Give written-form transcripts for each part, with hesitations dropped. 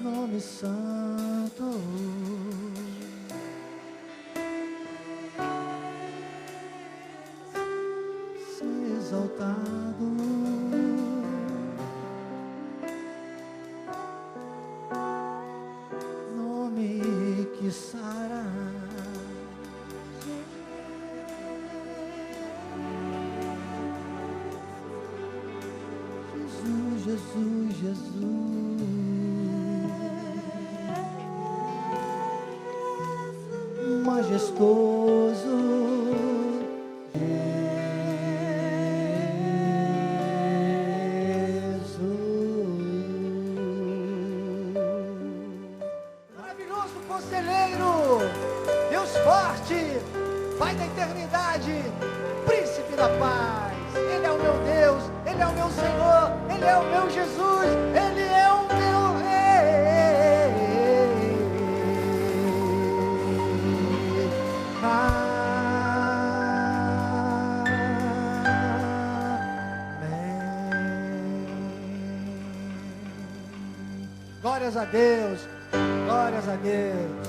Nome santo, ser exaltado, nome que sara. Jesus, Jesus, Jesus. Majestoso, Jesus. Maravilhoso conselheiro, Deus forte, Pai da eternidade, Príncipe da paz. Ele é o meu Deus, Ele é o meu Senhor, Ele é o meu Jesus, Ele é o meu Rei. Glórias a Deus, glórias a Deus,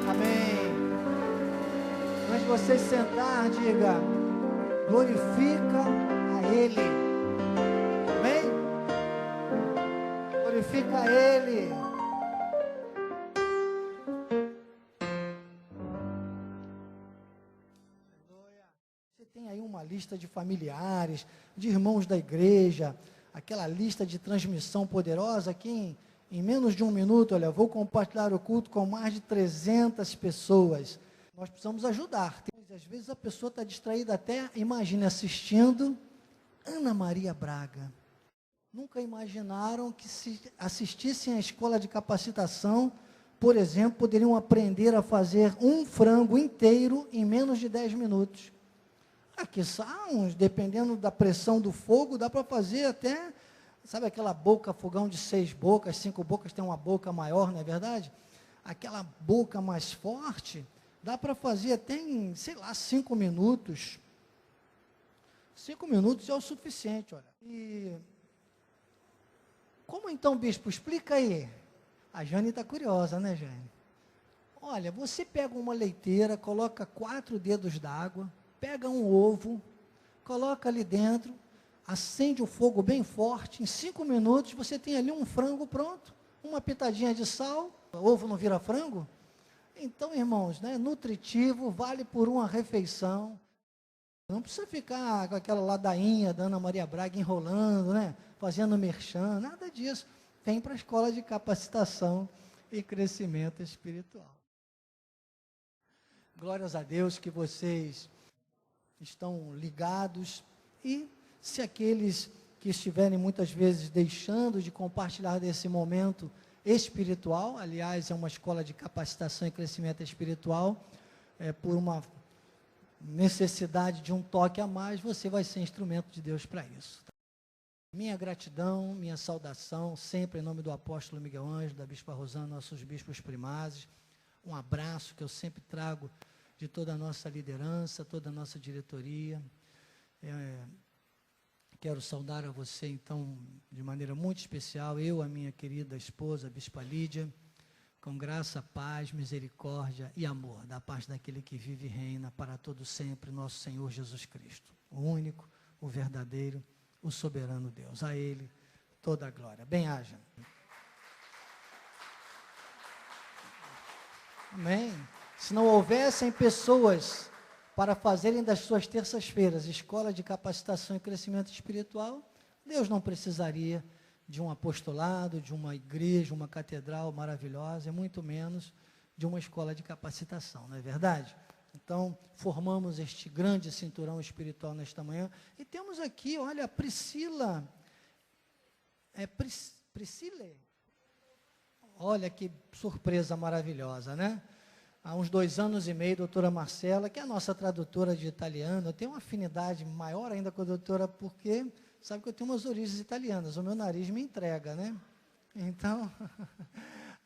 amém. Antes de você sentar, diga, glorifica a Ele, amém? Glorifica a Ele. Você tem aí uma lista de familiares, de irmãos da igreja, aquela lista de transmissão poderosa que em menos de um minuto, olha, vou compartilhar o culto com mais de 300 pessoas. Nós precisamos ajudar. Às vezes a pessoa está distraída até, imagine, assistindo Ana Maria Braga. Nunca imaginaram que se assistissem à escola de capacitação, por exemplo, poderiam aprender a fazer um frango inteiro em menos de 10 minutos. Aqui são, dependendo da pressão do fogo, dá para fazer até, sabe aquela boca, fogão de 6 bocas, 5 bocas, tem uma boca maior, não é verdade? Aquela boca mais forte, dá para fazer até em, sei lá, 5 minutos. 5 minutos é o suficiente, olha. E como então, bispo? Explica aí. A Jane está curiosa, né, Jane? Olha, você pega uma leiteira, coloca 4 dedos d'água, pega um ovo, coloca ali dentro, acende o fogo bem forte, em 5 minutos você tem ali um frango pronto, uma pitadinha de sal, o ovo não vira frango? Então, irmãos, né, nutritivo, vale por uma refeição, não precisa ficar com aquela ladainha da Ana Maria Braga enrolando, né, fazendo merchan, nada disso, vem para a escola de capacitação e crescimento espiritual. Glórias a Deus que vocês estão ligados, e se aqueles que estiverem muitas vezes deixando de compartilhar desse momento espiritual, aliás, é uma escola de capacitação e crescimento espiritual, por uma necessidade de um toque a mais, você vai ser instrumento de Deus para isso. Minha gratidão, minha saudação, sempre em nome do apóstolo Miguel Ângelo, da bispa Rosana, nossos bispos primazes, um abraço que eu sempre trago de toda a nossa liderança, toda a nossa diretoria. Quero saudar a você, então, de maneira muito especial, eu, a minha querida esposa, a bispa Lídia, com graça, paz, misericórdia e amor, da parte daquele que vive e reina para todo sempre, nosso Senhor Jesus Cristo, o único, o verdadeiro, o soberano Deus. A Ele toda a glória. Bem-haja. Amém. Se não houvessem pessoas para fazerem das suas terças-feiras escola de capacitação e crescimento espiritual, Deus não precisaria de um apostolado, de uma igreja, uma catedral maravilhosa, e muito menos de uma escola de capacitação, não é verdade? Então, formamos este grande cinturão espiritual nesta manhã, e temos aqui, olha, a Priscila, Priscila, olha que surpresa maravilhosa, né? Há uns 2 anos e meio, a doutora Marcela, que é a nossa tradutora de italiano, eu tenho uma afinidade maior ainda com a doutora, porque sabe que eu tenho umas origens italianas, o meu nariz me entrega, né? Então,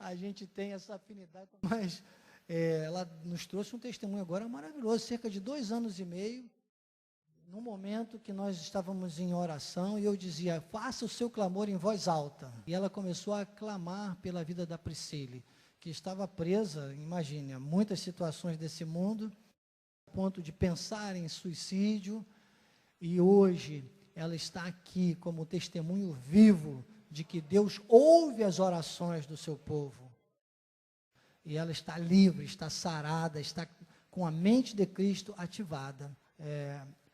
a gente tem essa afinidade. Mas ela nos trouxe um testemunho agora maravilhoso, cerca de 2 anos e meio, num momento que nós estávamos em oração, e eu dizia, faça o seu clamor em voz alta. E ela começou a clamar pela vida da Priscile, que estava presa, imagine, a muitas situações desse mundo, a ponto de pensar em suicídio, e hoje ela está aqui como testemunho vivo de que Deus ouve as orações do seu povo. E ela está livre, está sarada, está com a mente de Cristo ativada.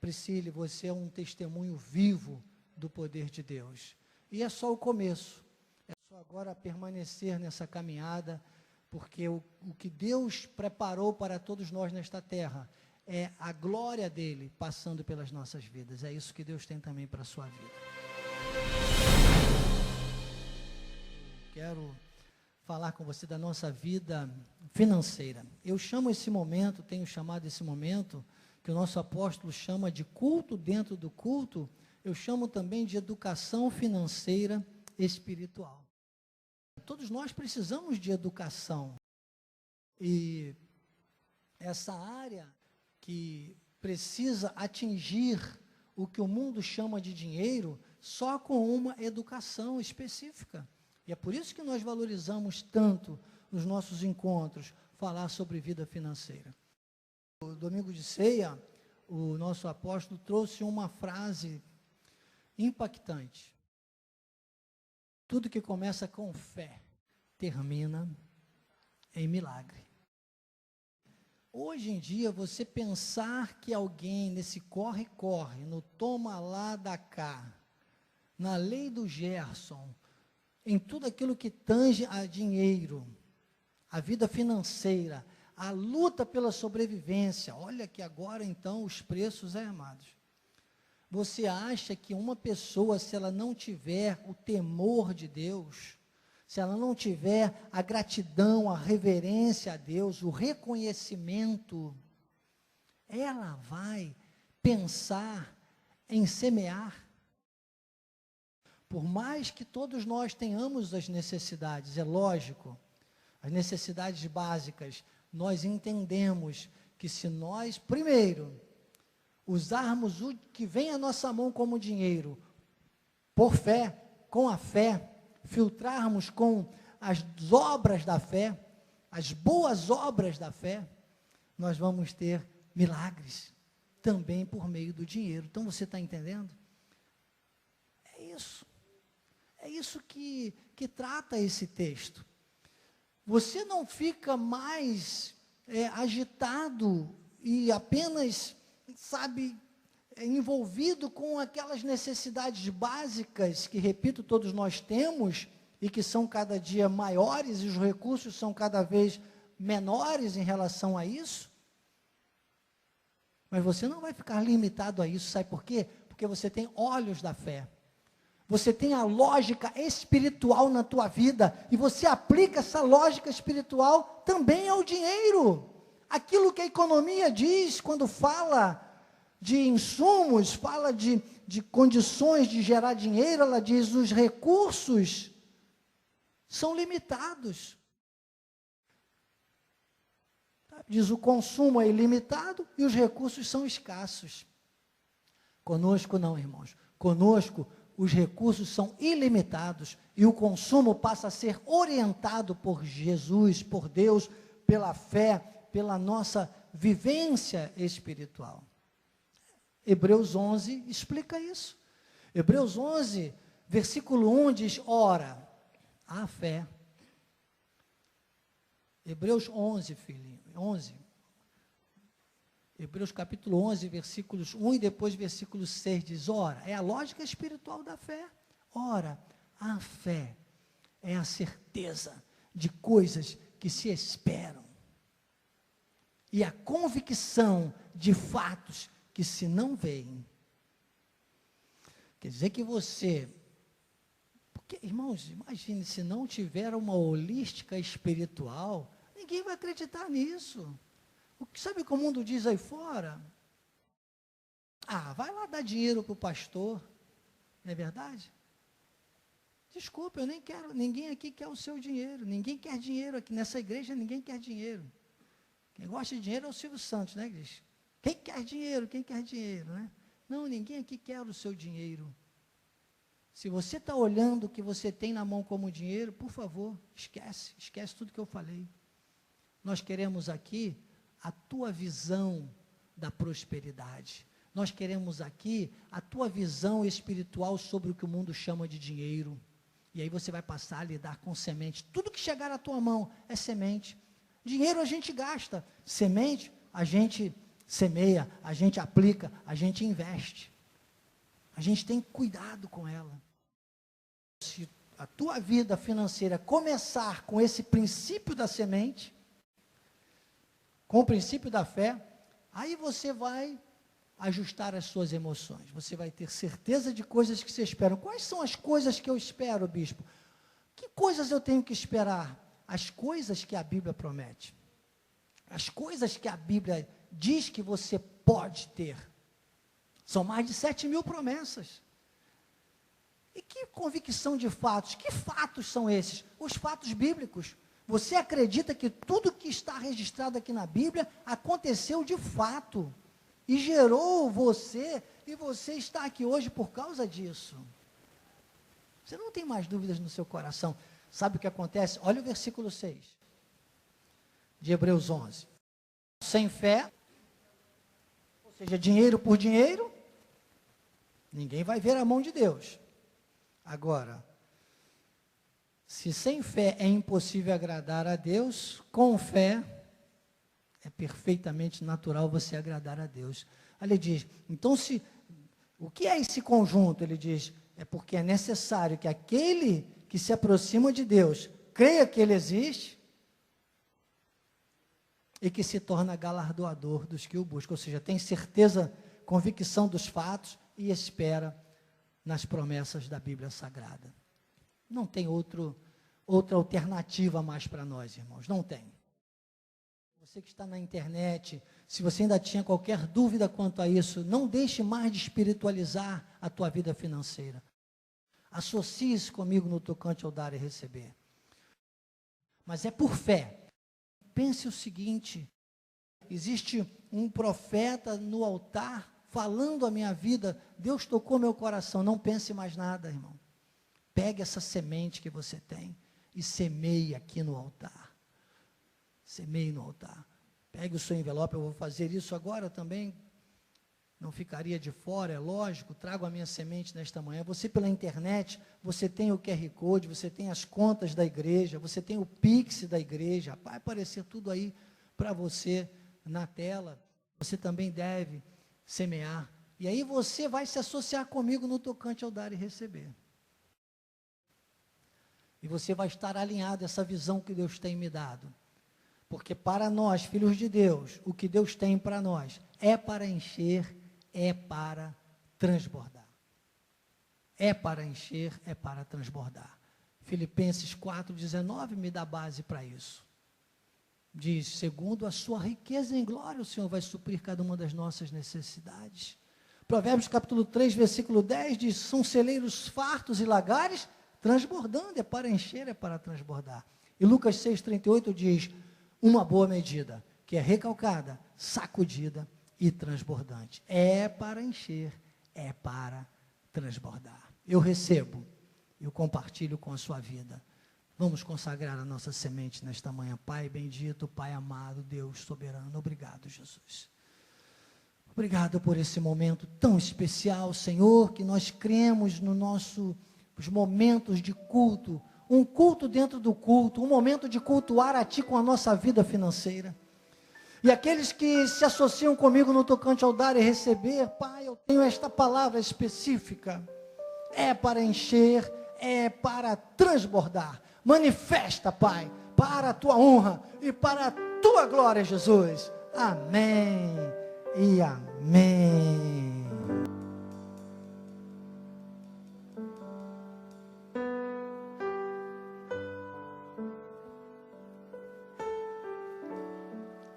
Priscile, você é um testemunho vivo do poder de Deus. E é só o começo. É só agora permanecer nessa caminhada, porque o que Deus preparou para todos nós nesta terra é a glória dele passando pelas nossas vidas. É isso que Deus tem também para a sua vida. Quero falar com você da nossa vida financeira. Eu chamo esse momento, tenho chamado esse momento, que o nosso apóstolo chama de culto dentro do culto, eu chamo também de educação financeira espiritual. Todos nós precisamos de educação. E essa área que precisa atingir o que o mundo chama de dinheiro, só com uma educação específica. E é por isso que nós valorizamos tanto nos nossos encontros falar sobre vida financeira. No domingo de ceia, o nosso apóstolo trouxe uma frase impactante. Tudo que começa com fé, termina em milagre. Hoje em dia, você pensar que alguém nesse corre-corre, no toma lá da cá, na lei do Gerson, em tudo aquilo que tange a dinheiro, a vida financeira, a luta pela sobrevivência, olha que agora então os preços, amados. Você acha que uma pessoa, se ela não tiver o temor de Deus, se ela não tiver a gratidão, a reverência a Deus, o reconhecimento, ela vai pensar em semear? Por mais que todos nós tenhamos as necessidades, é lógico, as necessidades básicas, nós entendemos que se nós, primeiro, usarmos o que vem à nossa mão como dinheiro, por fé, com a fé, filtrarmos com as obras da fé, as boas obras da fé, nós vamos ter milagres, também por meio do dinheiro. Então você está entendendo? É isso que trata esse texto. Você não fica mais agitado e apenas, envolvido com aquelas necessidades básicas que, repito, todos nós temos e que são cada dia maiores e os recursos são cada vez menores em relação a isso. Mas você não vai ficar limitado a isso, sabe por quê? Porque você tem olhos da fé. Você tem a lógica espiritual na tua vida, e você aplica essa lógica espiritual também ao dinheiro. Aquilo que a economia diz quando fala de insumos, fala de condições de gerar dinheiro, ela diz, os recursos são limitados. Diz, o consumo é ilimitado e os recursos são escassos. Conosco não, irmãos. Conosco, os recursos são ilimitados e o consumo passa a ser orientado por Jesus, por Deus, pela fé, pela nossa vivência espiritual. Hebreus 11 explica isso. Hebreus 11, versículo 1 diz, ora, a fé. Hebreus 11, filhinho, 11. Hebreus capítulo 11, versículos 1 e depois versículo 6 diz, ora, é a lógica espiritual da fé. Ora, a fé é a certeza de coisas que se esperam. E a convicção de fatos que se não veem. Quer dizer que você... Porque, irmãos, imagine, se não tiver uma holística espiritual, ninguém vai acreditar nisso. Sabe o que o mundo diz aí fora? Ah, vai lá dar dinheiro para o pastor. Não é verdade? Desculpa, eu nem quero, ninguém aqui quer o seu dinheiro, ninguém quer dinheiro aqui, nessa igreja ninguém quer dinheiro. Quem gosta de dinheiro é o Silvio Santos, né, que diz, quem quer dinheiro, né? Não, ninguém aqui quer o seu dinheiro. Se você está olhando o que você tem na mão como dinheiro, por favor, esquece tudo que eu falei. Nós queremos aqui a tua visão da prosperidade. Nós queremos aqui a tua visão espiritual sobre o que o mundo chama de dinheiro. E aí você vai passar a lidar com semente. Tudo que chegar à tua mão é semente. Dinheiro a gente gasta, semente a gente semeia, a gente aplica, a gente investe. A gente tem cuidado com ela. Se a tua vida financeira começar com esse princípio da semente, com o princípio da fé, aí você vai ajustar as suas emoções. Você vai ter certeza de coisas que você espera. Quais são as coisas que eu espero, bispo? Que coisas eu tenho que esperar? As coisas que a Bíblia promete. As coisas que a Bíblia diz que você pode ter. São mais de 7.000 promessas. E que convicção de fatos? Que fatos são esses? Os fatos bíblicos. Você acredita que tudo que está registrado aqui na Bíblia aconteceu de fato. E gerou você, e você está aqui hoje por causa disso. Você não tem mais dúvidas no seu coração. Sabe o que acontece? Olha o versículo 6 de Hebreus 11. Sem fé, ou seja, dinheiro por dinheiro, ninguém vai ver a mão de Deus. Agora, se sem fé é impossível agradar a Deus, com fé é perfeitamente natural você agradar a Deus. Aí ele diz, então o que é esse conjunto? Ele diz, é porque é necessário que aquele que se aproxima de Deus, creia que Ele existe, e que se torna galardoador dos que o buscam, ou seja, tem certeza, convicção dos fatos, e espera nas promessas da Bíblia Sagrada. Não tem outra alternativa mais para nós, irmãos, não tem. Você que está na internet, se você ainda tinha qualquer dúvida quanto a isso, não deixe mais de espiritualizar a tua vida financeira. Associe-se comigo no tocante ao dar e receber. Mas é por fé. Pense o seguinte, existe um profeta no altar falando a minha vida, Deus tocou meu coração, não pense mais nada, irmão. Pegue essa semente que você tem e semeie aqui no altar. Semeie no altar. Pegue o seu envelope, eu vou fazer isso agora também. Não ficaria de fora, é lógico, trago a minha semente nesta manhã. Você pela internet, você tem o QR Code, você tem as contas da igreja, você tem o Pix da igreja, vai aparecer tudo aí para você na tela. Você também deve semear. E aí você vai se associar comigo no tocante ao dar e receber. E você vai estar alinhado a essa visão que Deus tem me dado. Porque para nós, filhos de Deus, o que Deus tem para nós é para encher, é para transbordar. É para encher, é para transbordar. Filipenses 4,19 me dá base para isso. Diz, segundo a sua riqueza em glória, o Senhor vai suprir cada uma das nossas necessidades. Provérbios capítulo 3, versículo 10 diz, são celeiros fartos e lagares, transbordando, é para encher, é para transbordar. E Lucas 6,38 diz, uma boa medida, que é recalcada, sacudida e transbordante. É para encher, é para transbordar. Eu recebo, eu compartilho com a sua vida. Vamos consagrar a nossa semente nesta manhã. Pai bendito, Pai amado, Deus soberano, obrigado, Jesus. Obrigado por esse momento tão especial, Senhor, que nós cremos nos nossos momentos de culto, um culto dentro do culto, um momento de cultuar a Ti com a nossa vida financeira. E aqueles que se associam comigo no tocante ao dar e receber, Pai, eu tenho esta palavra específica, é para encher, é para transbordar. Manifesta, Pai, para a Tua honra e para a Tua glória, Jesus. Amém e amém.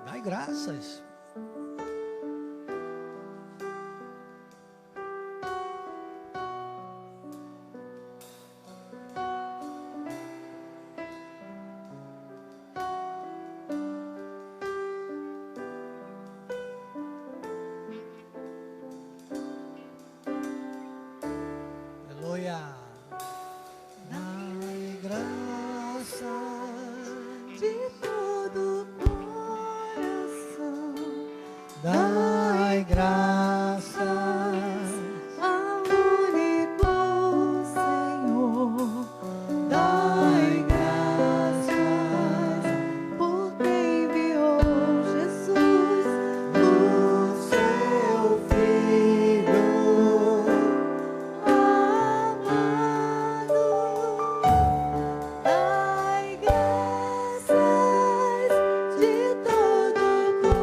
Dai graças. dai graças ao único Senhor, dai graças por quem enviou Jesus, o seu Filho amado. Dai graças de todo o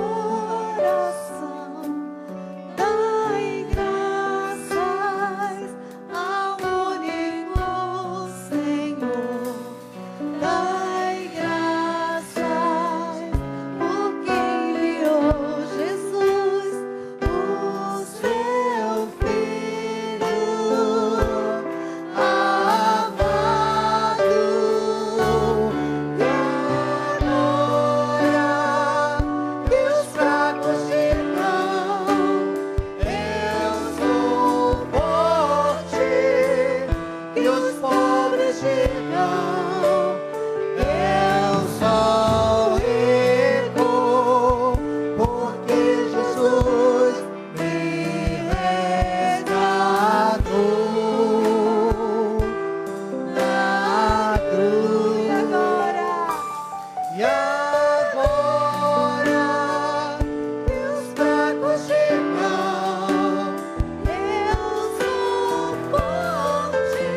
coração. Dai graças ao único Senhor. Dai graças por quem enviou Jesus, o seu Filho amado. E agora que os fracos dirão: eu sou forte, que os pobres dirão: eu sou rico, porque Jesus me resgatou na cruz. E agora que os fracos dirão: eu sou forte,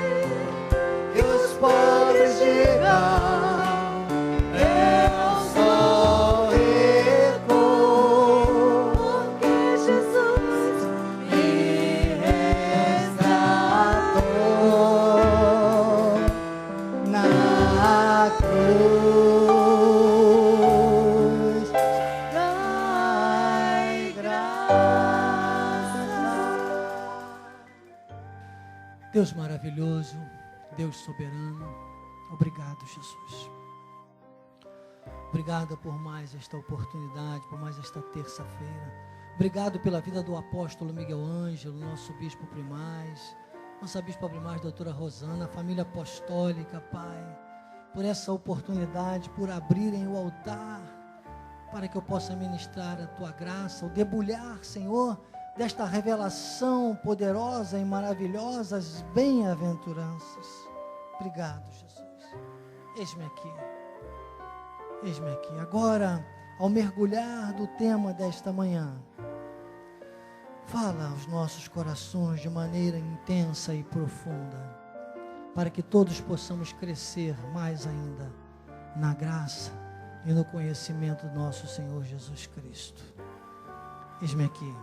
que os pobres dirão: eu sou rico, porque Jesus me resgatou na cruz. Dai graças. Deus maravilhoso, Deus soberano, obrigado, Jesus. Obrigado por mais esta oportunidade, por mais esta terça-feira. Obrigado pela vida do apóstolo Miguel Ângelo, nosso bispo primaz, nossa bispa primaz, doutora Rosana, a família apostólica, Pai, por essa oportunidade, por abrirem o altar, para que eu possa ministrar a Tua graça, o debulhar, Senhor, desta revelação poderosa e maravilhosa, as bem-aventuranças. Obrigado, Jesus. Eis-me aqui. Eis-me aqui. Agora, ao mergulhar do tema desta manhã, fala aos nossos corações de maneira intensa e profunda, para que todos possamos crescer mais ainda na graça e no conhecimento do nosso Senhor Jesus Cristo. Eis-me aqui.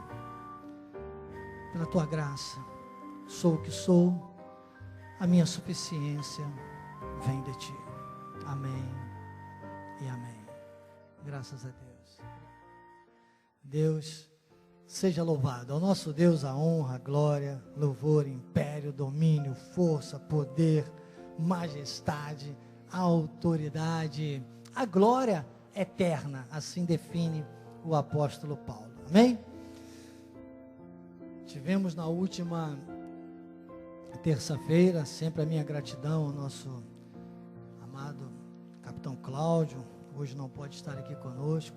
Pela Tua graça, sou o que sou, a minha suficiência vem de Ti. Amém e amém. Graças a Deus. Deus seja louvado. Ao nosso Deus a honra, glória, louvor, império, domínio, força, poder, majestade, autoridade, a glória eterna, assim define o apóstolo Paulo. Amém? Tivemos na última terça-feira, sempre a minha gratidão ao nosso amado capitão Cláudio, hoje não pode estar aqui conosco,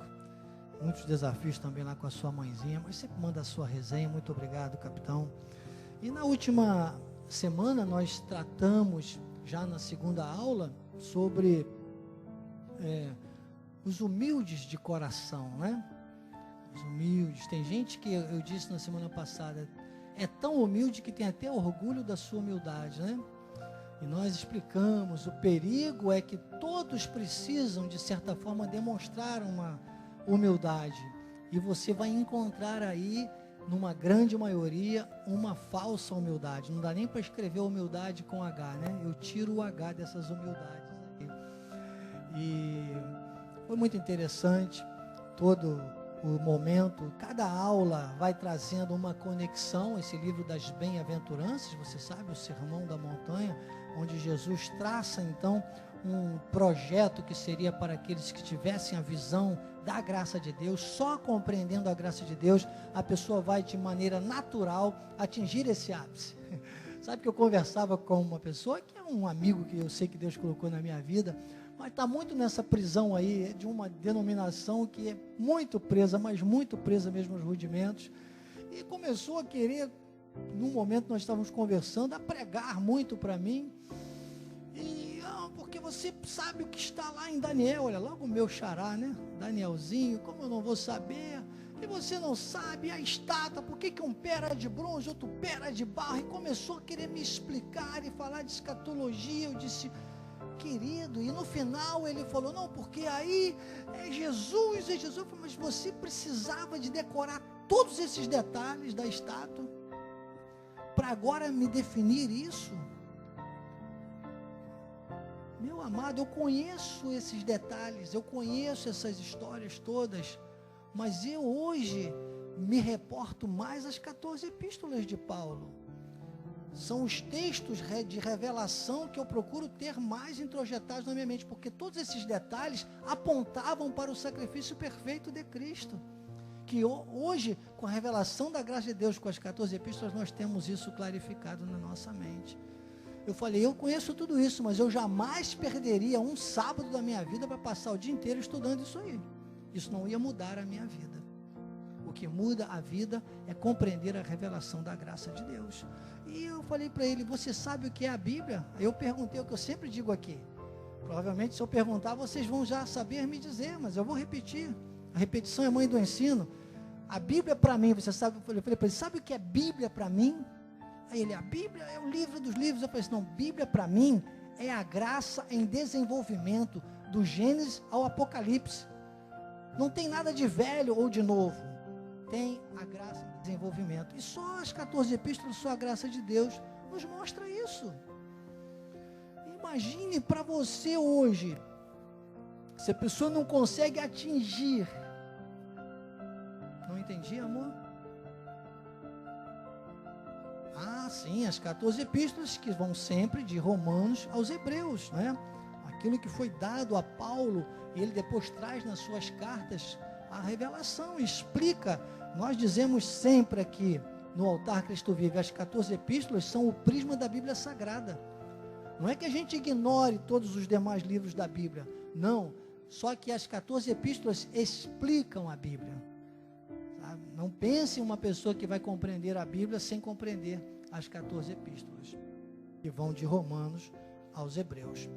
muitos desafios também lá com a sua mãezinha, mas sempre manda a sua resenha. Muito obrigado, capitão. E na última semana nós tratamos, já na segunda aula, sobre os humildes de coração, né? Os humildes. Tem gente que, eu disse na semana passada, é tão humilde que tem até orgulho da sua humildade, né? E nós explicamos, o perigo é que todos precisam, de certa forma, demonstrar uma humildade. E você vai encontrar aí, numa grande maioria, uma falsa humildade. Não dá nem para escrever humildade com H, né? Eu tiro o H dessas humildades aí. E foi muito interessante todo o momento. Cada aula vai trazendo uma conexão. Esse livro das bem-aventuranças, você sabe, o Sermão da Montanha, onde Jesus traça então um projeto que seria para aqueles que tivessem a visão da graça de Deus. Só compreendendo a graça de Deus, a pessoa vai de maneira natural atingir esse ápice. Sabe que eu conversava com uma pessoa que é um amigo que eu sei que Deus colocou na minha vida, mas está muito nessa prisão aí, de uma denominação que é muito presa, mas muito presa mesmo aos rudimentos, E começou a querer, num momento nós estávamos conversando, a pregar muito para mim. E, porque você sabe o que está lá em Daniel, olha, logo o meu xará, né? Danielzinho, como eu não vou saber? E você não sabe a estátua, por que um pé era de bronze, outro pé era de barro? E começou a querer me explicar e falar de escatologia. Eu disse, querido, e no final ele falou, não, porque aí é Jesus. Eu falei, mas você precisava de decorar todos esses detalhes da estátua para agora me definir isso? Meu amado, eu conheço esses detalhes, eu conheço essas histórias todas, mas eu hoje me reporto mais às 14 epístolas de Paulo. São os textos de revelação que eu procuro ter mais introjetados na minha mente, porque todos esses detalhes apontavam para o sacrifício perfeito de Cristo. Que hoje, com a revelação da graça de Deus, com as 14 epístolas, nós temos isso clarificado na nossa mente. Eu falei, eu conheço tudo isso, mas eu jamais perderia um sábado da minha vida para passar o dia inteiro estudando isso aí. Isso não ia mudar a minha vida. O que muda a vida é compreender a revelação da graça de Deus. E eu falei para ele, você sabe o que é a Bíblia? Eu perguntei o que eu sempre digo aqui. Provavelmente se eu perguntar, vocês vão já saber me dizer, mas eu vou repetir. A repetição é mãe do ensino. A Bíblia para mim, você sabe, eu falei para ele, sabe o que é Bíblia para mim? Aí ele, a Bíblia é o livro dos livros. Eu falei assim, não, Bíblia para mim é a graça em desenvolvimento, do Gênesis ao Apocalipse. Não tem nada de velho ou de novo. Tem a graça em desenvolvimento. E só as 14 epístolas, só a graça de Deus nos mostra isso. Imagine para você hoje, se a pessoa não consegue atingir. Não entendi, amor? Ah, sim, as 14 epístolas que vão sempre de Romanos aos Hebreus, né? Aquilo que foi dado a Paulo, ele depois traz nas suas cartas a revelação, explica. Nós dizemos sempre aqui no Altar Cristo Vive, as 14 epístolas são o prisma da Bíblia Sagrada. Não é que a gente ignore todos os demais livros da Bíblia, não, só que as 14 epístolas explicam a Bíblia. Sabe? Não pense em uma pessoa que vai compreender a Bíblia sem compreender as 14 epístolas, que vão de Romanos aos Hebreus.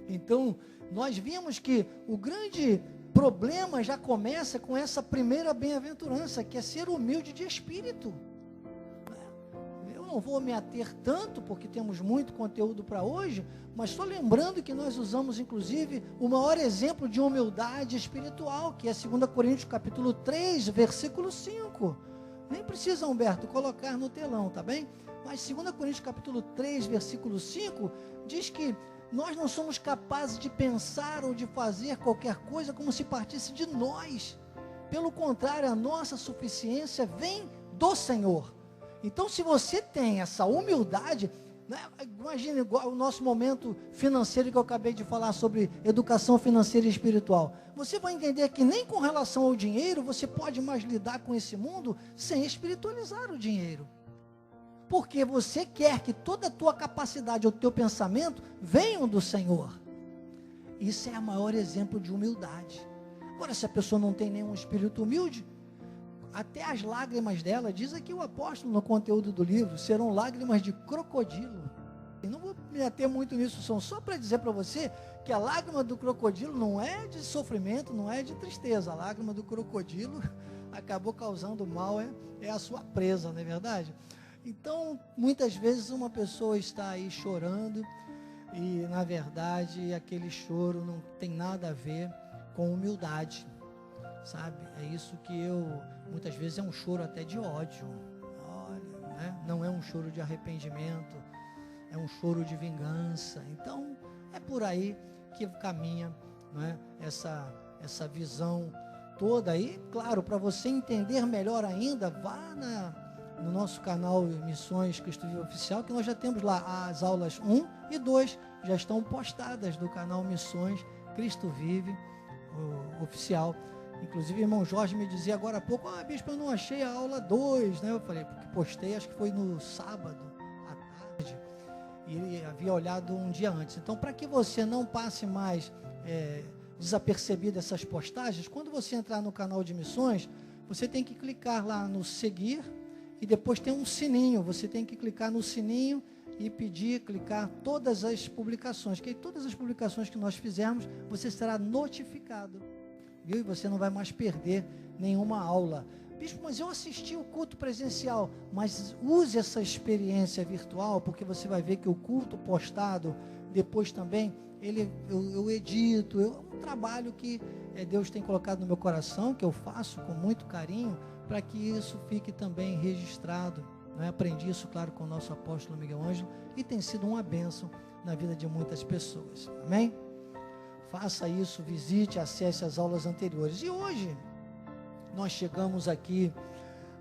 Então, nós vimos que o grande problema já começa com essa primeira bem-aventurança, que é ser humilde de espírito. Eu não vou me ater tanto, porque temos muito conteúdo para hoje, mas só lembrando que nós usamos, inclusive, o maior exemplo de humildade espiritual, que é 2 Coríntios capítulo 3, versículo 5. Nem precisa, Humberto, colocar no telão, tá bem? Mas 2 Coríntios capítulo 3, versículo 5, diz que nós não somos capazes de pensar ou de fazer qualquer coisa como se partisse de nós. Pelo contrário, a nossa suficiência vem do Senhor. Então, se você tem essa humildade, né, imagine o nosso momento financeiro que eu acabei de falar sobre educação financeira e espiritual. Você vai entender que nem com relação ao dinheiro, você pode mais lidar com esse mundo sem espiritualizar o dinheiro. Porque você quer que toda a tua capacidade, o teu pensamento, venham do Senhor. Isso é o maior exemplo de humildade. Agora, se a pessoa não tem nenhum espírito humilde, até as lágrimas dela, diz aqui o apóstolo no conteúdo do livro, serão lágrimas de crocodilo. E não vou me ater muito nisso, só para dizer para você que a lágrima do crocodilo não é de sofrimento, não é de tristeza. A lágrima do crocodilo acabou causando mal, é a sua presa, não é verdade? Então, muitas vezes uma pessoa está aí chorando e, na verdade, aquele choro não tem nada a ver com humildade, sabe? É isso que muitas vezes é um choro até de ódio, olha, né? Não é um choro de arrependimento, é um choro de vingança. Então, é por aí que caminha, não é? Essa visão toda aí. Claro, para você entender melhor ainda, vá no nosso canal Missões Cristo Vive Oficial, que nós já temos lá as aulas 1 e 2, já estão postadas do canal Missões Cristo Vive Oficial. Inclusive, o irmão Jorge me dizia agora há pouco, bispo, eu não achei a aula 2, né? Eu falei, porque postei, acho que foi no sábado, à tarde, e ele havia olhado um dia antes. Então, para que você não passe mais desapercebido essas postagens, quando você entrar no canal de Missões, você tem que clicar lá no seguir, e depois tem um sininho, você tem que clicar no sininho e pedir, clicar todas as publicações, que todas as publicações que nós fizermos, você será notificado, viu? E você não vai mais perder nenhuma aula. Bispo, mas eu assisti o culto presencial, mas use essa experiência virtual, porque você vai ver que o culto postado, depois também, eu edito, é um trabalho que Deus tem colocado no meu coração, que eu faço com muito carinho, para que isso fique também registrado. Aprendi isso, claro, com o nosso apóstolo Miguel Ângelo, e tem sido uma bênção na vida de muitas pessoas, amém? Faça isso, visite, acesse as aulas anteriores. E hoje, nós chegamos aqui,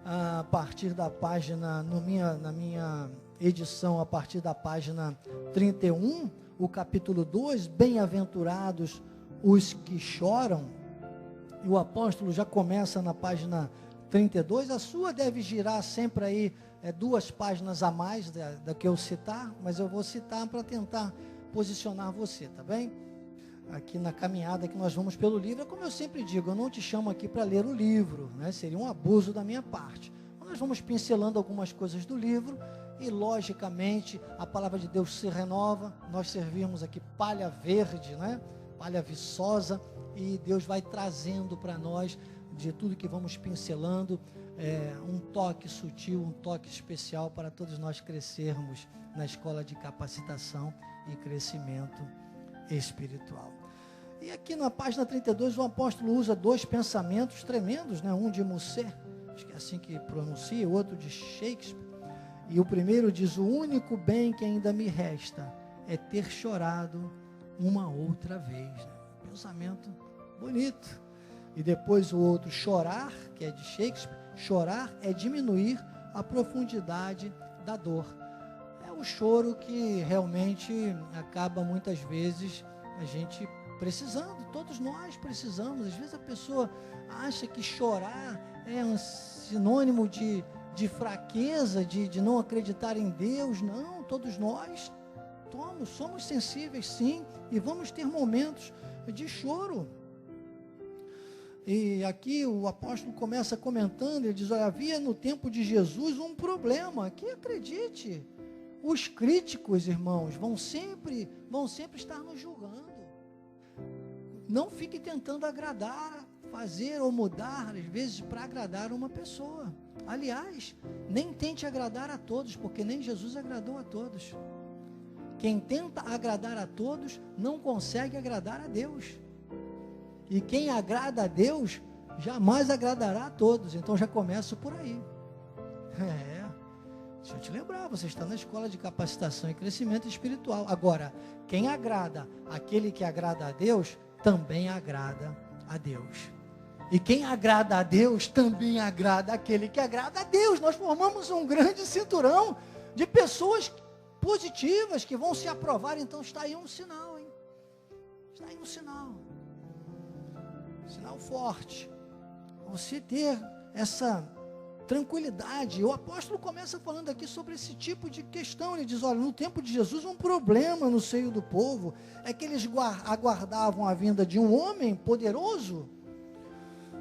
a partir da página, na minha edição, a partir da página 31, o capítulo 2, bem-aventurados os que choram, e o apóstolo já começa na página 32, a sua deve girar sempre aí, 2 páginas a mais da que eu citar, mas eu vou citar para tentar posicionar você, tá bem? Aqui na caminhada que nós vamos pelo livro, como eu sempre digo, eu não te chamo aqui para ler o livro, seria um abuso da minha parte. Nós vamos pincelando algumas coisas do livro e, logicamente, a palavra de Deus se renova. Nós servimos aqui palha verde, palha viçosa, e Deus vai trazendo para nós, de tudo que vamos pincelando, um toque sutil, um toque especial para todos nós crescermos na escola de capacitação e crescimento espiritual. E aqui na página 32 o apóstolo usa 2 pensamentos tremendos, um de Musset, acho que é assim que pronuncia, o outro de Shakespeare, e o primeiro diz: o único bem que ainda me resta é ter chorado uma outra vez. Pensamento bonito. E depois o outro, chorar, que é de Shakespeare, chorar é diminuir a profundidade da dor. É o choro que realmente acaba muitas vezes a gente precisando, todos nós precisamos. Às vezes a pessoa acha que chorar é um sinônimo de fraqueza, de não acreditar em Deus. Não, todos nós somos sensíveis, sim, e vamos ter momentos de choro. E aqui o apóstolo começa comentando, ele diz: olha, havia no tempo de Jesus um problema, que acredite, os críticos, irmãos, vão sempre estar nos julgando. Não fique tentando agradar, fazer ou mudar, às vezes, para agradar uma pessoa. Aliás, nem tente agradar a todos, porque nem Jesus agradou a todos. Quem tenta agradar a todos, não consegue agradar a Deus. E quem agrada a Deus, jamais agradará a todos. Então já começo por aí. Deixa eu te lembrar, você está na escola de capacitação e crescimento espiritual. Agora, quem agrada aquele que agrada a Deus, também agrada a Deus. E quem agrada a Deus, também agrada aquele que agrada a Deus. Nós formamos um grande cinturão de pessoas positivas que vão se aprovar. Então está aí um sinal, hein? Está aí um sinal. Sinal forte. Você ter essa tranquilidade. O apóstolo começa falando aqui sobre esse tipo de questão. Ele diz: olha, no tempo de Jesus, um problema no seio do povo é que eles aguardavam a vinda de um homem poderoso,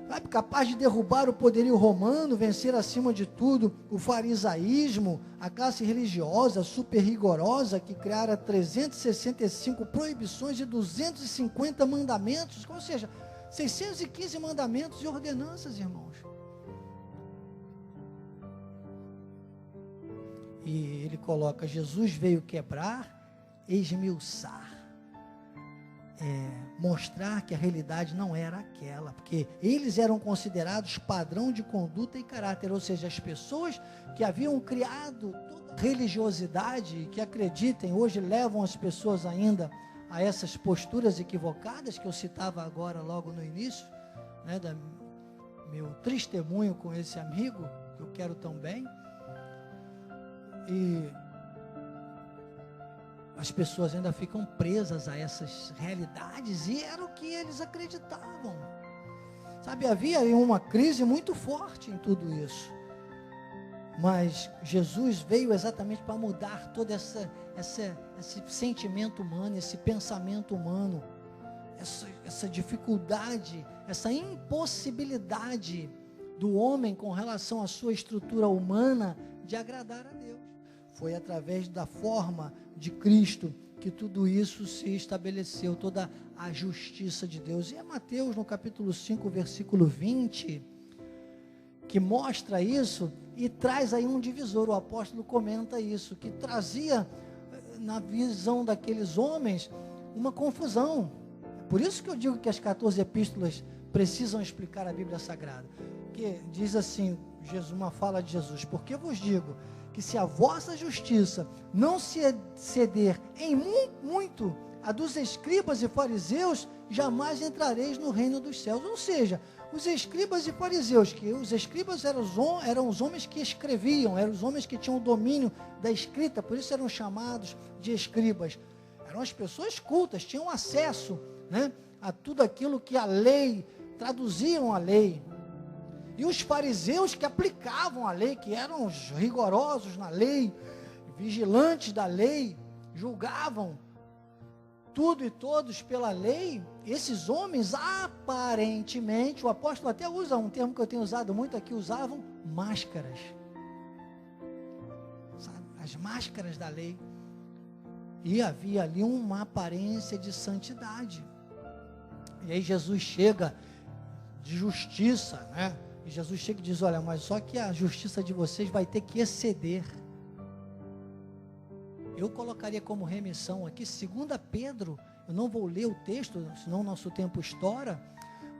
sabe, capaz de derrubar o poderio romano, vencer acima de tudo o farisaísmo, a classe religiosa super rigorosa que criara 365 proibições e 250 mandamentos, ou seja, 615 mandamentos e ordenanças, irmãos. E ele coloca: Jesus veio quebrar, esmiuçar, mostrar que a realidade não era aquela, porque eles eram considerados padrão de conduta e caráter, ou seja, as pessoas que haviam criado toda a religiosidade, que acreditem, hoje levam as pessoas ainda a essas posturas equivocadas, que eu citava agora logo no início, meu testemunho com esse amigo, que eu quero tão bem. E as pessoas ainda ficam presas a essas realidades, e era o que eles acreditavam, sabe, havia uma crise muito forte em tudo isso, mas Jesus veio exatamente para mudar todo esse sentimento humano, esse pensamento humano, essa dificuldade, essa impossibilidade do homem com relação à sua estrutura humana de agradar a Deus. Foi através da forma de Cristo que tudo isso se estabeleceu, toda a justiça de Deus. E é Mateus no capítulo 5, versículo 20, que mostra isso e traz aí um divisor. O apóstolo comenta isso, que trazia na visão daqueles homens uma confusão. Por isso que eu digo que as 14 epístolas precisam explicar a Bíblia Sagrada. Que diz assim, uma fala de Jesus: porque vos digo que se a vossa justiça não se exceder em muito a dos escribas e fariseus, jamais entrareis no reino dos céus. Ou seja, os escribas e fariseus, que os escribas eram os homens que escreviam, eram os homens que tinham o domínio da escrita, por isso eram chamados de escribas. Eram as pessoas cultas, tinham acesso, né, a tudo aquilo que a lei, traduziam a lei. E os fariseus que aplicavam a lei, que eram os rigorosos na lei, vigilantes da lei, julgavam tudo e todos pela lei. Esses homens, aparentemente, o apóstolo até usa um termo que eu tenho usado muito aqui, usavam máscaras. Sabe? As máscaras da lei. E havia ali uma aparência de santidade. E aí Jesus chega de justiça, né? E Jesus chega e diz: olha, mas só que a justiça de vocês vai ter que exceder. Eu colocaria como remissão aqui, 2 Pedro, eu não vou ler o texto, senão o nosso tempo estoura,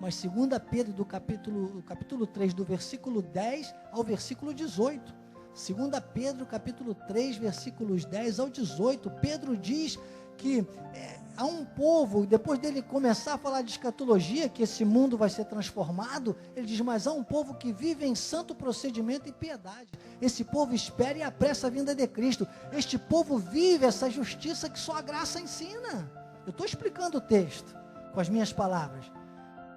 mas 2 Pedro do capítulo 3, do versículo 10 ao versículo 18. 2 Pedro, capítulo 3, versículos 10 ao 18, Pedro diz que há um povo, depois dele começar a falar de escatologia, que esse mundo vai ser transformado, ele diz: mas há um povo que vive em santo procedimento e piedade. Esse povo espera e apressa a vinda de Cristo. Este povo vive essa justiça que só a graça ensina. Eu estou explicando o texto com as minhas palavras,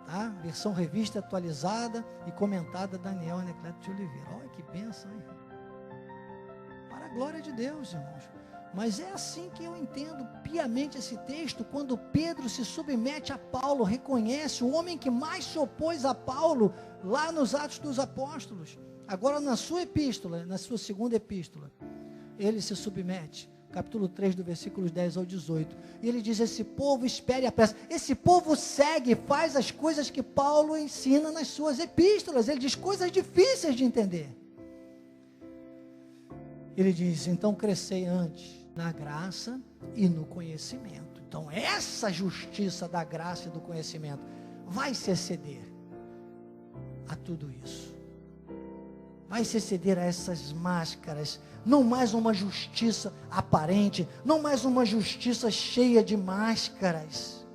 tá? Versão revista, atualizada e comentada, Daniel Anacleto de Oliveira. Olha que bênção, hein? Para a glória de Deus, irmãos. Mas é assim que eu entendo piamente esse texto, quando Pedro se submete a Paulo, reconhece o homem que mais se opôs a Paulo, lá nos Atos dos Apóstolos. Agora na sua epístola, na sua segunda epístola, ele se submete, capítulo 3, do versículos 10 ao 18, e ele diz: esse povo espera e apressa. Esse povo segue, faz as coisas que Paulo ensina nas suas epístolas. Ele diz coisas difíceis de entender. Ele diz: então crescei antes na graça e no conhecimento. Então essa justiça da graça e do conhecimento vai se exceder a tudo isso, vai se exceder a essas máscaras. Não mais uma justiça aparente, não mais uma justiça cheia de máscaras.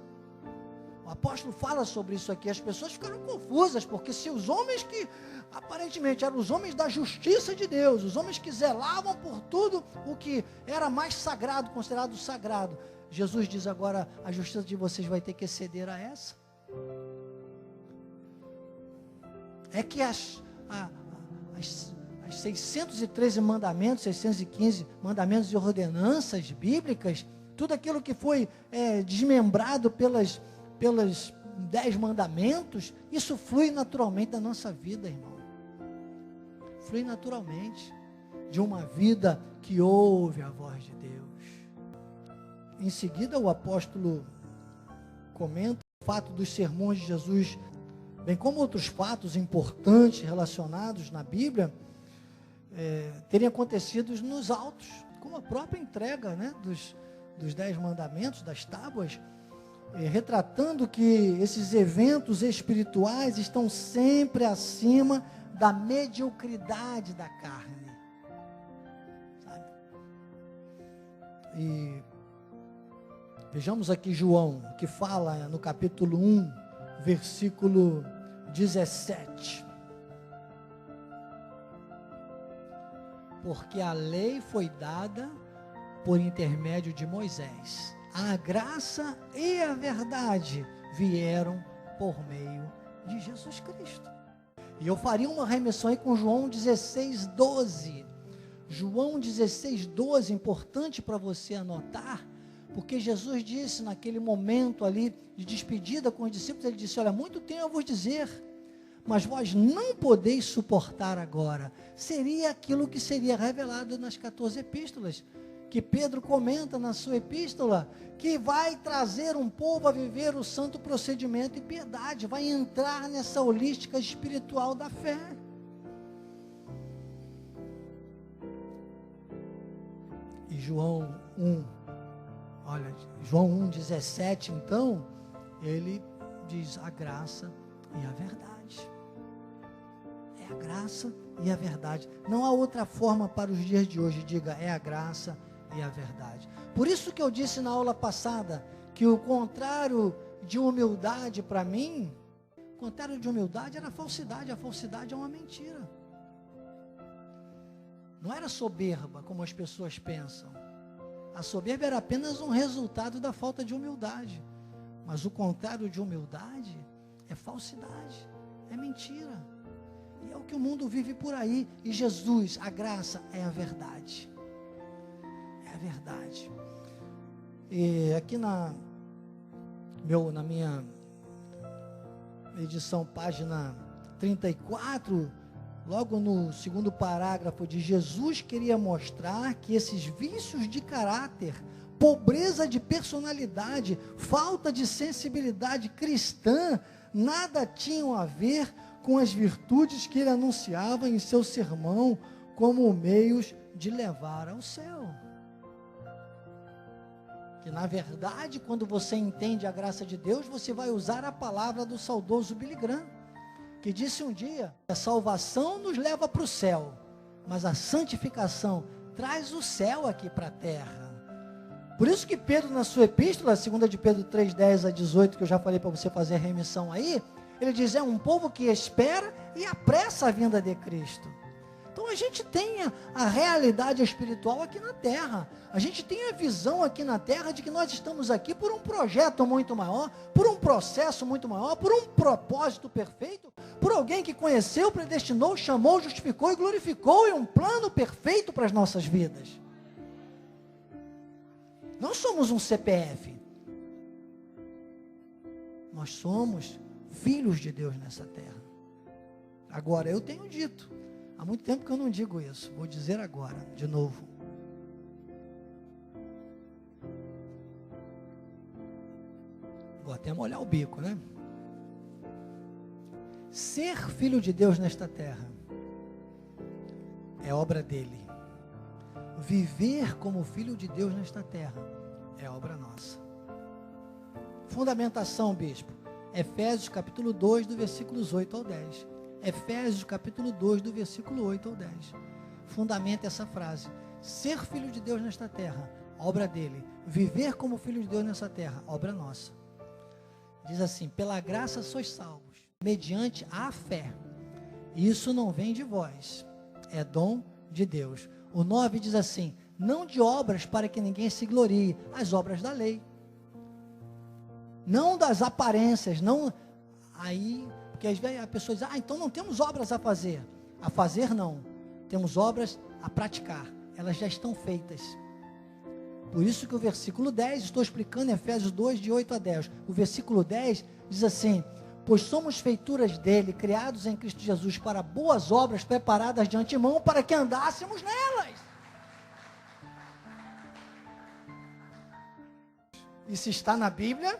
O apóstolo fala sobre isso aqui. As pessoas ficaram confusas, porque se os homens que aparentemente eram os homens da justiça de Deus, os homens que zelavam por tudo o que era mais sagrado, considerado sagrado, Jesus diz agora: a justiça de vocês vai ter que exceder a essa. É que as 613 mandamentos, 615 mandamentos e ordenanças bíblicas, tudo aquilo que foi desmembrado pelas 10 mandamentos, isso flui naturalmente da nossa vida, irmão. Flui naturalmente de uma vida que ouve a voz de Deus. Em seguida, o apóstolo comenta o fato dos sermões de Jesus, bem como outros fatos importantes relacionados na Bíblia, terem acontecido nos altos, como a própria entrega, né, dos 10 mandamentos, das tábuas, retratando que esses eventos espirituais estão sempre acima da mediocridade da carne, sabe? E vejamos aqui João, que fala no capítulo 1, versículo 17. Porque a lei foi dada por intermédio de Moisés, a graça e a verdade vieram por meio de Jesus Cristo. E eu faria uma remissão aí com João 16:12. João 16:12, importante para você anotar, porque Jesus disse naquele momento ali de despedida com os discípulos, ele disse: olha, muito tenho a vos dizer, mas vós não podeis suportar agora. Seria aquilo que seria revelado nas 14 epístolas, que Pedro comenta na sua epístola, que vai trazer um povo a viver o santo procedimento e piedade, vai entrar nessa holística espiritual da fé. E João 1,17, então, ele diz a graça e a verdade. É a graça e a verdade. Não há outra forma para os dias de hoje. Diga, é a graça e a verdade. Por isso que eu disse na aula passada, que o contrário de humildade para mim, o contrário de humildade era falsidade. A falsidade é uma mentira. Não era soberba, como as pessoas pensam. A soberba era apenas um resultado da falta de humildade. Mas o contrário de humildade é falsidade, é mentira. E é o que o mundo vive por aí. E Jesus, a graça, é a verdade. É a verdade. E aqui na minha edição, página 34, logo no segundo parágrafo, de Jesus queria mostrar que esses vícios de caráter, pobreza de personalidade, falta de sensibilidade cristã, nada tinham a ver com as virtudes que ele anunciava em seu sermão como meios de levar ao céu. Que na verdade, quando você entende a graça de Deus, você vai usar a palavra do saudoso Billy Graham, que disse um dia: a salvação nos leva para o céu, mas a santificação traz o céu aqui para a terra. Por isso que Pedro, na sua epístola, 2 de Pedro 3:10 a 18, que eu já falei para você fazer a remissão aí, ele diz, é um povo que espera e apressa a vinda de Cristo. Então a gente tem a realidade espiritual aqui na terra. A gente tem a visão aqui na terra de que nós estamos aqui por um projeto muito maior, por um processo muito maior, por um propósito perfeito, por alguém que conheceu, predestinou, chamou, justificou e glorificou, e um plano perfeito para as nossas vidas. Não somos um CPF. Nós somos filhos de Deus nessa terra. Agora, eu tenho dito, há muito tempo que eu não digo isso, vou dizer agora, de novo. Vou até molhar o bico, né? Ser filho de Deus nesta terra é obra dele. Viver como filho de Deus nesta terra é obra nossa. Fundamentação, bispo. Efésios capítulo 2, do versículos 8 ao 10. Efésios capítulo 2, do versículo 8 ao 10. Fundamenta essa frase. Ser filho de Deus nesta terra, obra dele. Viver como filho de Deus nessa terra, obra nossa. Diz assim, pela graça sois salvos, mediante a fé. Isso não vem de vós, é dom de Deus. O 9 diz assim, não de obras para que ninguém se glorie, as obras da lei. Não das aparências, não, aí, porque às vezes a pessoa diz, então não temos obras a fazer. A fazer não, temos obras a praticar, elas já estão feitas. Por isso que o versículo 10, estou explicando em Efésios 2, de 8 a 10, o versículo 10 diz assim, pois somos feituras dele, criados em Cristo Jesus para boas obras preparadas de antemão para que andássemos nelas. Isso está na Bíblia.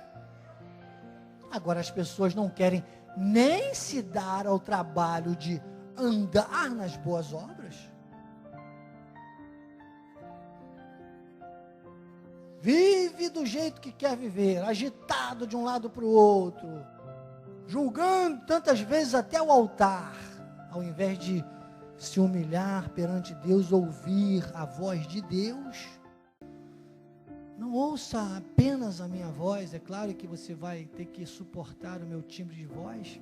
Agora as pessoas não querem nem se dar ao trabalho de andar nas boas obras. Vive do jeito que quer viver, agitado de um lado para o outro, julgando tantas vezes até o altar, ao invés de se humilhar perante Deus, ouvir a voz de Deus. Não ouça apenas a minha voz, é claro que você vai ter que suportar o meu timbre de voz,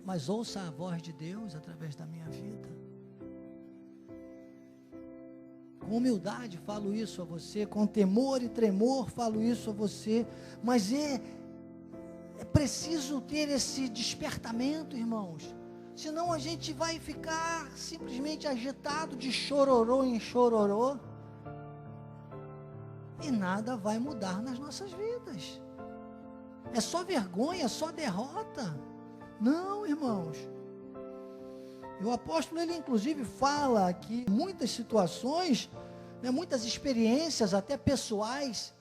mas ouça a voz de Deus através da minha vida. Com humildade falo isso a você, com temor e tremor falo isso a você, mas é preciso ter esse despertamento, irmãos, senão a gente vai ficar simplesmente agitado de chororô em chororô, e nada vai mudar nas nossas vidas. É só vergonha, é só derrota. Não, irmãos. E o apóstolo, ele inclusive fala que muitas situações, né, muitas experiências até pessoais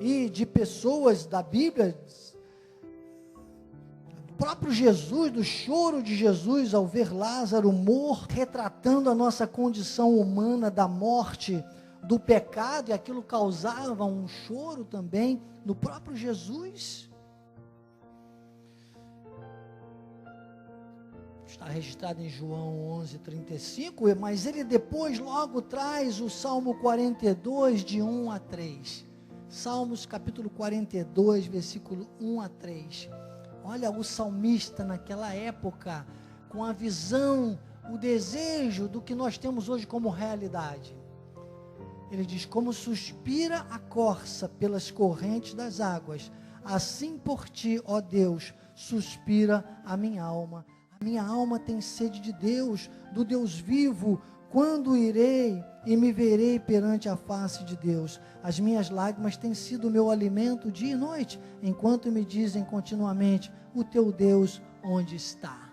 e de pessoas da Bíblia, o próprio Jesus, do choro de Jesus ao ver Lázaro morto, retratando a nossa condição humana da morte, do pecado, e aquilo causava um choro também no próprio Jesus. Está registrado em João 11:35, mas ele depois logo traz o Salmo 42, de 1 a 3. Salmos capítulo 42, versículo 1 a 3. Olha o salmista naquela época, com a visão, o desejo do que nós temos hoje como realidade. Ele diz: como suspira a corça pelas correntes das águas, assim por ti, ó Deus, suspira a minha alma. A minha alma tem sede de Deus, do Deus vivo. Quando irei e me verei perante a face de Deus? As minhas lágrimas têm sido o meu alimento dia e noite, enquanto me dizem continuamente: o teu Deus onde está?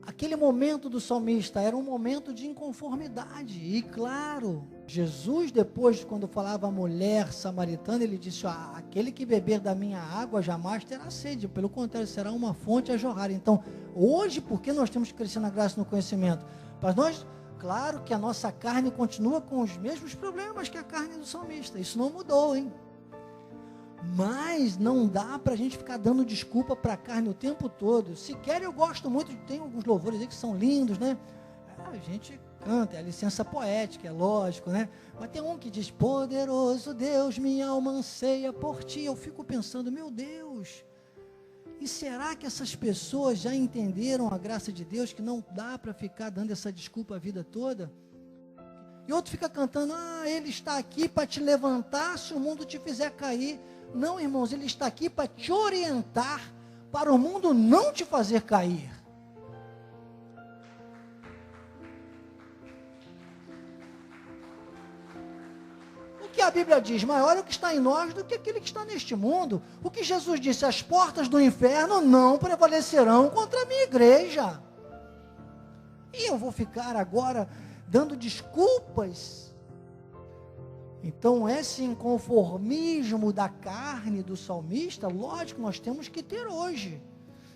Aquele momento do salmista era um momento de inconformidade. E claro, Jesus depois, quando falava a mulher samaritana, ele disse: aquele que beber da minha água jamais terá sede, pelo contrário, será uma fonte a jorrar. Então, hoje, por que nós temos que crescer na graça e no conhecimento? Para nós, claro que a nossa carne continua com os mesmos problemas que a carne do salmista, isso não mudou, hein? Mas não dá para a gente ficar dando desculpa para a carne o tempo todo. Sequer eu gosto muito, tem alguns louvores aí que são lindos, né? A gente canta, é a licença poética, é lógico, né? Mas tem um que diz: poderoso Deus, minha alma anseia por ti. Eu fico pensando: meu Deus, e será que essas pessoas já entenderam a graça de Deus, que não dá para ficar dando essa desculpa a vida toda? E outro fica cantando: ele está aqui para te levantar se o mundo te fizer cair. Não, irmãos, ele está aqui para te orientar, para o mundo não te fazer cair. O que a Bíblia diz? Maior é o que está em nós do que aquele que está neste mundo. O que Jesus disse: as portas do inferno não prevalecerão contra a minha igreja. E eu vou ficar agora dando desculpas? Então, esse inconformismo da carne do salmista, lógico, nós temos que ter hoje.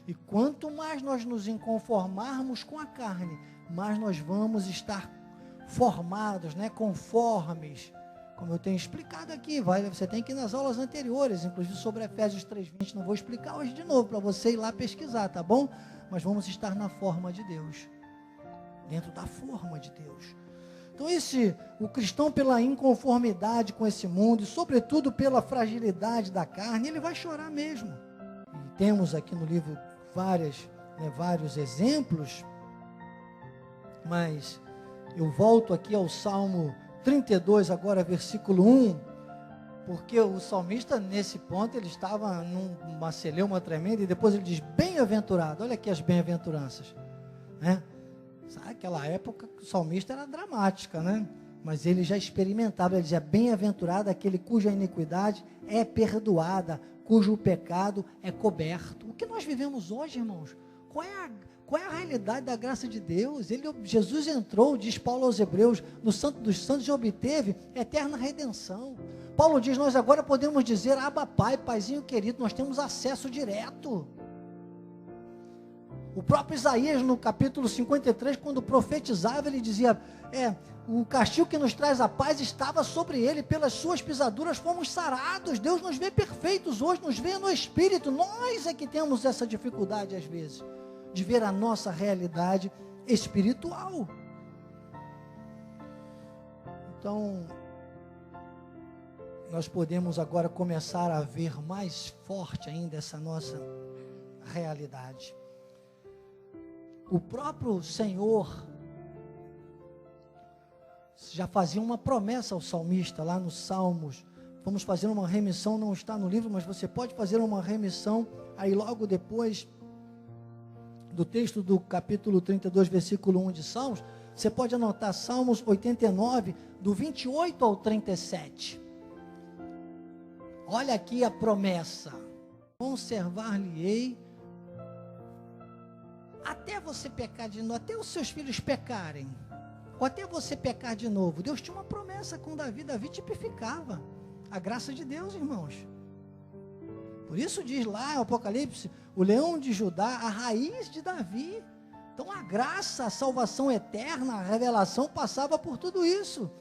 E quanto mais nós nos inconformarmos com a carne, mais nós vamos estar formados, né, conformes. Como eu tenho explicado aqui, você tem que ir nas aulas anteriores, inclusive sobre Efésios 3:20, não vou explicar hoje de novo, para você ir lá pesquisar, tá bom? Mas vamos estar na forma de Deus, dentro da forma de Deus. Então o cristão, pela inconformidade com esse mundo, e sobretudo pela fragilidade da carne, ele vai chorar mesmo. E temos aqui no livro vários exemplos, mas eu volto aqui ao Salmo 32, agora versículo 1, porque o salmista, nesse ponto, ele estava numa celeuma tremenda, e depois ele diz: bem-aventurado. Olha aqui as bem-aventuranças, né? Sabe, aquela época o salmista era dramática, né? Mas ele já experimentava, ele dizia: bem-aventurado aquele cuja iniquidade é perdoada, cujo pecado é coberto. O que nós vivemos hoje, irmãos? Qual é a realidade da graça de Deus? Jesus entrou, diz Paulo aos Hebreus, no Santo dos Santos, e obteve eterna redenção. Paulo diz: nós agora podemos dizer: Abba Pai, Paizinho querido, nós temos acesso direto. O próprio Isaías, no capítulo 53, quando profetizava, ele dizia: o castigo que nos traz a paz estava sobre ele, pelas suas pisaduras fomos sarados. Deus nos vê perfeitos hoje, nos vê no Espírito. Nós é que temos essa dificuldade, às vezes, de ver a nossa realidade espiritual. Então, nós podemos agora começar a ver mais forte ainda essa nossa realidade. O próprio Senhor já fazia uma promessa ao salmista lá nos Salmos. Vamos fazer uma remissão, não está no livro, mas você pode fazer uma remissão aí logo depois do texto do capítulo 32, versículo 1 de Salmos. Você pode anotar Salmos 89, do 28 ao 37. Olha aqui a promessa: conservar-lhe-ei até você pecar de novo, até os seus filhos pecarem, ou até você pecar de novo, Deus tinha uma promessa com Davi. Davi tipificava a graça de Deus, irmãos. Por isso diz lá, Apocalipse, o leão de Judá, a raiz de Davi. Então a graça, a salvação eterna, a revelação passava por tudo isso.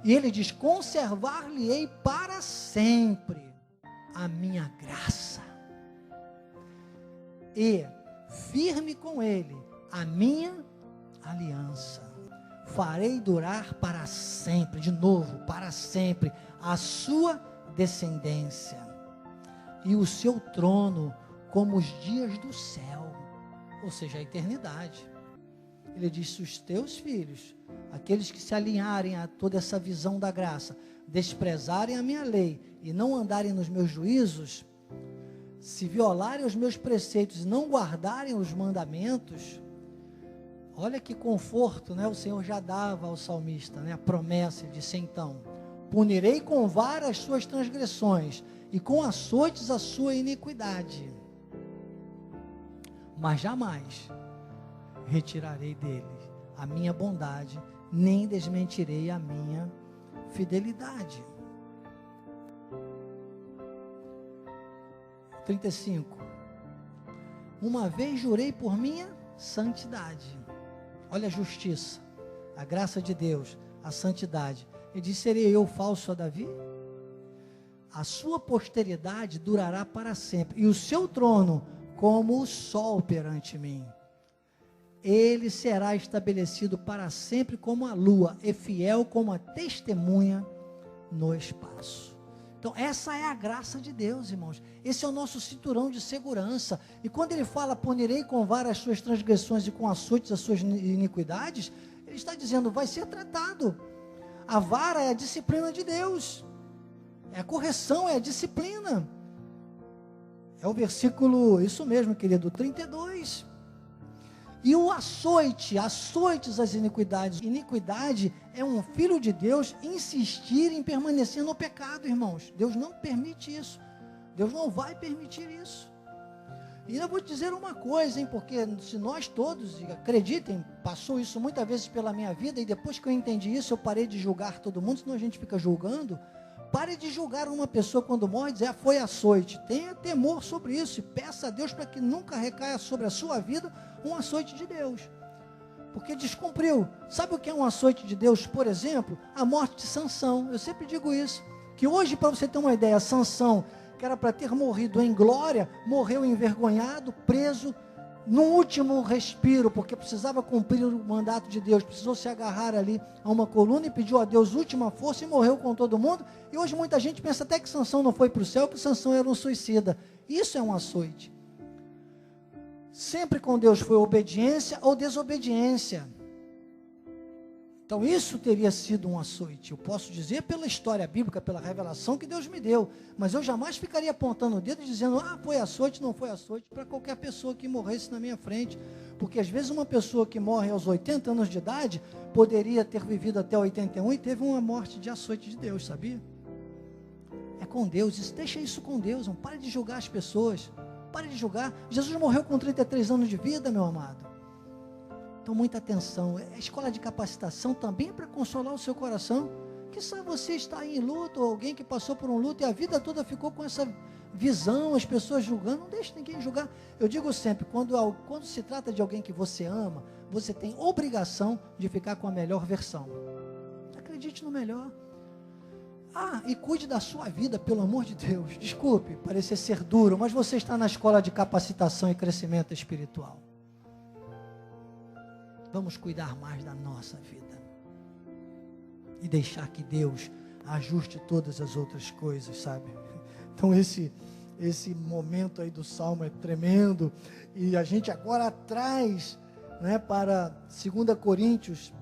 E ele diz, conservar-lhe-ei para sempre a minha graça. E firme com ele a minha aliança. Farei durar para sempre, de novo, para sempre, a sua descendência. E o seu trono como os dias do céu, ou seja, a eternidade. Ele diz, se os teus filhos, aqueles que se alinharem a toda essa visão da graça, desprezarem a minha lei e não andarem nos meus juízos, se violarem os meus preceitos e não guardarem os mandamentos, olha que conforto, né? O Senhor já dava ao salmista, né? A promessa, ele disse então, punirei com vara as suas transgressões e com açoites a sua iniquidade, mas jamais retirarei dele a minha bondade, nem desmentirei a minha fidelidade. 35. Uma vez jurei por minha santidade. Olha a justiça, a graça de Deus, a santidade. Ele disse, serei eu falso a Davi? A sua posteridade durará para sempre, e o seu trono como o sol perante mim. Ele será estabelecido para sempre como a lua, e fiel como a testemunha no espaço. Então essa é a graça de Deus, irmãos. Esse é o nosso cinturão de segurança. E quando ele fala, punirei com vara as suas transgressões e com açoites as suas iniquidades, ele está dizendo, vai ser tratado. A vara é a disciplina de Deus. É a correção, é a disciplina. É o versículo, isso mesmo, querido, 32. E o açoite, açoites as iniquidades. Iniquidade é um filho de Deus insistir em permanecer no pecado, irmãos. Deus não permite isso. Deus não vai permitir isso. E eu vou te dizer uma coisa, hein, porque se nós todos, acreditem, passou isso muitas vezes pela minha vida, e depois que eu entendi isso, eu parei de julgar todo mundo, senão a gente fica julgando. Pare de julgar uma pessoa quando morre e dizer, foi açoite. Tenha temor sobre isso e peça a Deus para que nunca recaia sobre a sua vida um açoite de Deus. Porque descumpriu. Sabe o que é um açoite de Deus? Por exemplo, a morte de Sansão. Eu sempre digo isso. Que hoje, para você ter uma ideia, Sansão, que era para ter morrido em glória, morreu envergonhado, preso, no último respiro, porque precisava cumprir o mandato de Deus, precisou se agarrar ali a uma coluna e pediu a Deus última força e morreu com todo mundo. E hoje muita gente pensa até que Sansão não foi para o céu, que Sansão era um suicida. Isso é um açoite. Sempre com Deus foi obediência ou desobediência. Então isso teria sido um açoite. Eu posso dizer pela história bíblica, pela revelação que Deus me deu, mas eu jamais ficaria apontando o dedo e dizendo, foi açoite, não foi açoite, para qualquer pessoa que morresse na minha frente, porque às vezes uma pessoa que morre aos 80 anos de idade, poderia ter vivido até 81 e teve uma morte de açoite de Deus, sabia? É com Deus, deixa isso com Deus, não pare de julgar as pessoas, pare de julgar. Jesus morreu com 33 anos de vida, meu amado. Então, muita atenção. A escola de capacitação também é para consolar o seu coração. Que só você está em luto, ou alguém que passou por um luto e a vida toda ficou com essa visão, as pessoas julgando. Não deixe ninguém julgar. Eu digo sempre, quando se trata de alguém que você ama, você tem obrigação de ficar com a melhor versão. Acredite no melhor. E cuide da sua vida, pelo amor de Deus. Desculpe parecer ser duro, mas você está na escola de capacitação e crescimento espiritual. Vamos cuidar mais da nossa vida e deixar que Deus ajuste todas as outras coisas, sabe? Então esse momento aí do Salmo é tremendo, e a gente agora traz, né, para 2 Coríntios,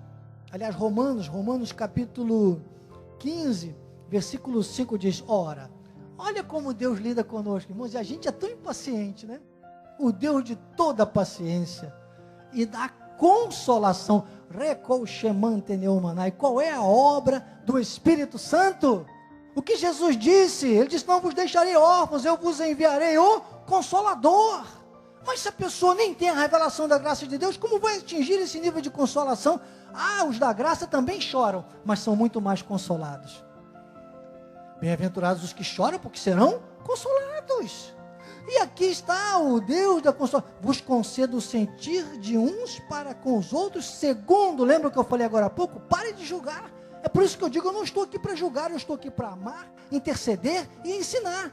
aliás Romanos capítulo 15, versículo 5 diz, ora, olha como Deus lida conosco, irmãos, e a gente é tão impaciente, né? O Deus de toda paciência e da consolação, qual é a obra do Espírito Santo? O que Jesus disse? Ele disse, não vos deixarei órfãos, eu vos enviarei o Consolador. Mas se a pessoa nem tem a revelação da graça de Deus, como vai atingir esse nível de consolação? Ah, os da graça também choram, mas são muito mais consolados. Bem-aventurados os que choram, porque serão consolados. E aqui está o Deus da consolação. Vos concedo o sentir de uns para com os outros, segundo, lembra o que eu falei agora há pouco? Pare de julgar. É por isso que eu digo, eu não estou aqui para julgar, eu estou aqui para amar, interceder e ensinar.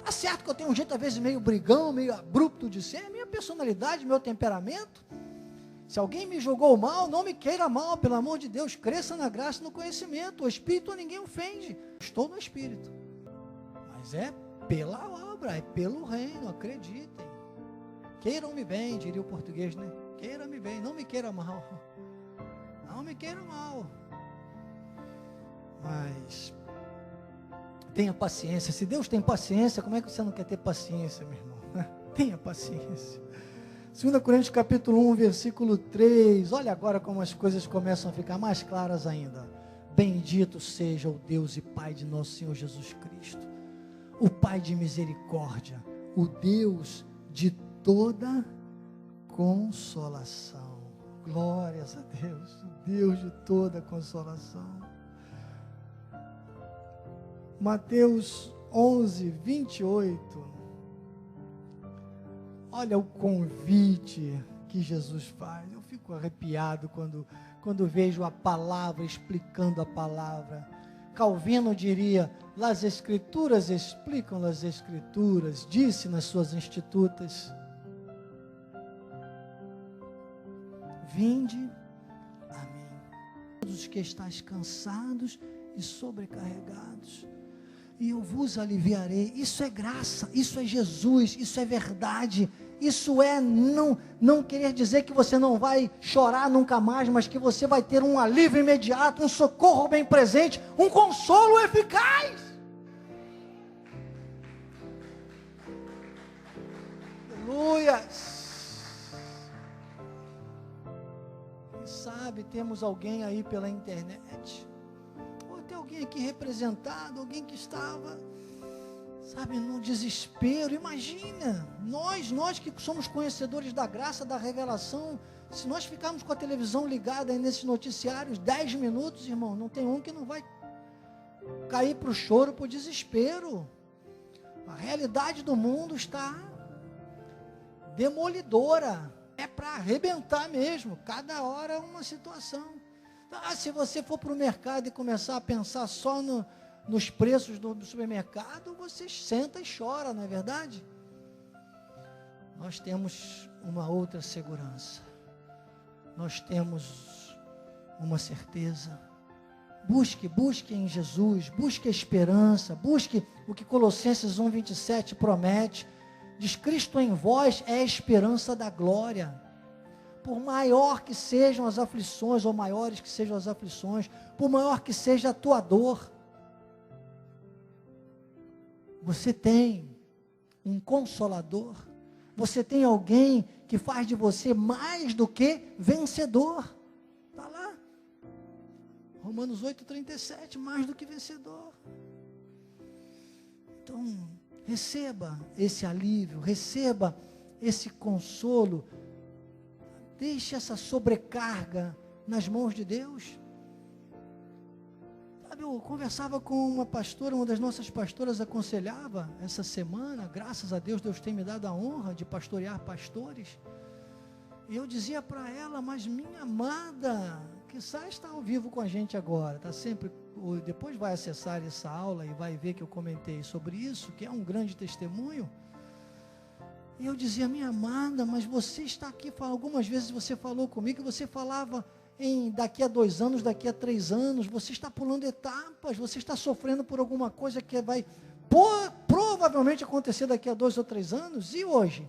Tá certo que eu tenho um jeito às vezes meio brigão, meio abrupto de ser, é minha personalidade, meu temperamento. Se alguém me jogou mal, não me queira mal, pelo amor de Deus, cresça na graça e no conhecimento. O Espírito ninguém ofende, estou no Espírito. Mas é pela obra, é pelo reino, acreditem. Queiram-me bem, diria o português, né? Queira-me bem, não me queira mal. Não me queira mal. Mas tenha paciência. Se Deus tem paciência, como é que você não quer ter paciência, meu irmão? Tenha paciência. 2 Coríntios capítulo 1, versículo 3. Olha agora como as coisas começam a ficar mais claras ainda. Bendito seja o Deus e Pai de nosso Senhor Jesus Cristo, o Pai de misericórdia, o Deus de toda consolação. Glórias a Deus, o Deus de toda consolação. Mateus 11, 28. Olha o convite que Jesus faz. Eu fico arrepiado quando vejo a palavra, explicando a palavra. Calvino diria, as Escrituras explicam as Escrituras, disse nas suas Institutas. Vinde a mim, todos os que estáis cansados e sobrecarregados, e eu vos aliviarei. Isso é graça, isso é Jesus, isso é verdade. Isso é não querer dizer que você não vai chorar nunca mais, mas que você vai ter um alívio imediato, um socorro bem presente, um consolo eficaz. Aleluias. Quem sabe temos alguém aí pela internet, ou tem alguém aqui representado, alguém que estava, sabe, no desespero. Imagina, nós que somos conhecedores da graça, da revelação, se nós ficarmos com a televisão ligada aí nesses noticiários 10 minutos, irmão, não tem um que não vai cair para o choro, para o desespero. A realidade do mundo está demolidora, é para arrebentar mesmo, cada hora uma situação. Se você for para o mercado e começar a pensar só nos preços do supermercado, você senta e chora, não é verdade? Nós temos uma outra segurança, nós temos uma certeza. Busque em Jesus, busque a esperança, busque o que Colossenses 1:27 promete. Diz: Cristo em vós é a esperança da glória. Por maior que sejam as aflições, ou maiores que sejam as aflições, por maior que seja a tua dor, você tem um consolador, você tem alguém que faz de você mais do que vencedor. Está lá, Romanos 8:37, mais do que vencedor. Então, receba esse alívio, receba esse consolo, deixe essa sobrecarga nas mãos de Deus. Sabe, eu conversava com uma pastora, uma das nossas pastoras aconselhava essa semana, graças a Deus, Deus tem me dado a honra de pastorear pastores, e eu dizia para ela: mas minha amada, quizá está ao vivo com a gente agora, está sempre, depois vai acessar essa aula e vai ver que eu comentei sobre isso, que é um grande testemunho. E eu dizia: minha amada, mas você está aqui, algumas vezes você falou comigo, você falava em daqui a 2 anos, daqui a 3 anos, você está pulando etapas, você está sofrendo por alguma coisa que vai provavelmente acontecer daqui a 2 ou 3 anos, e hoje?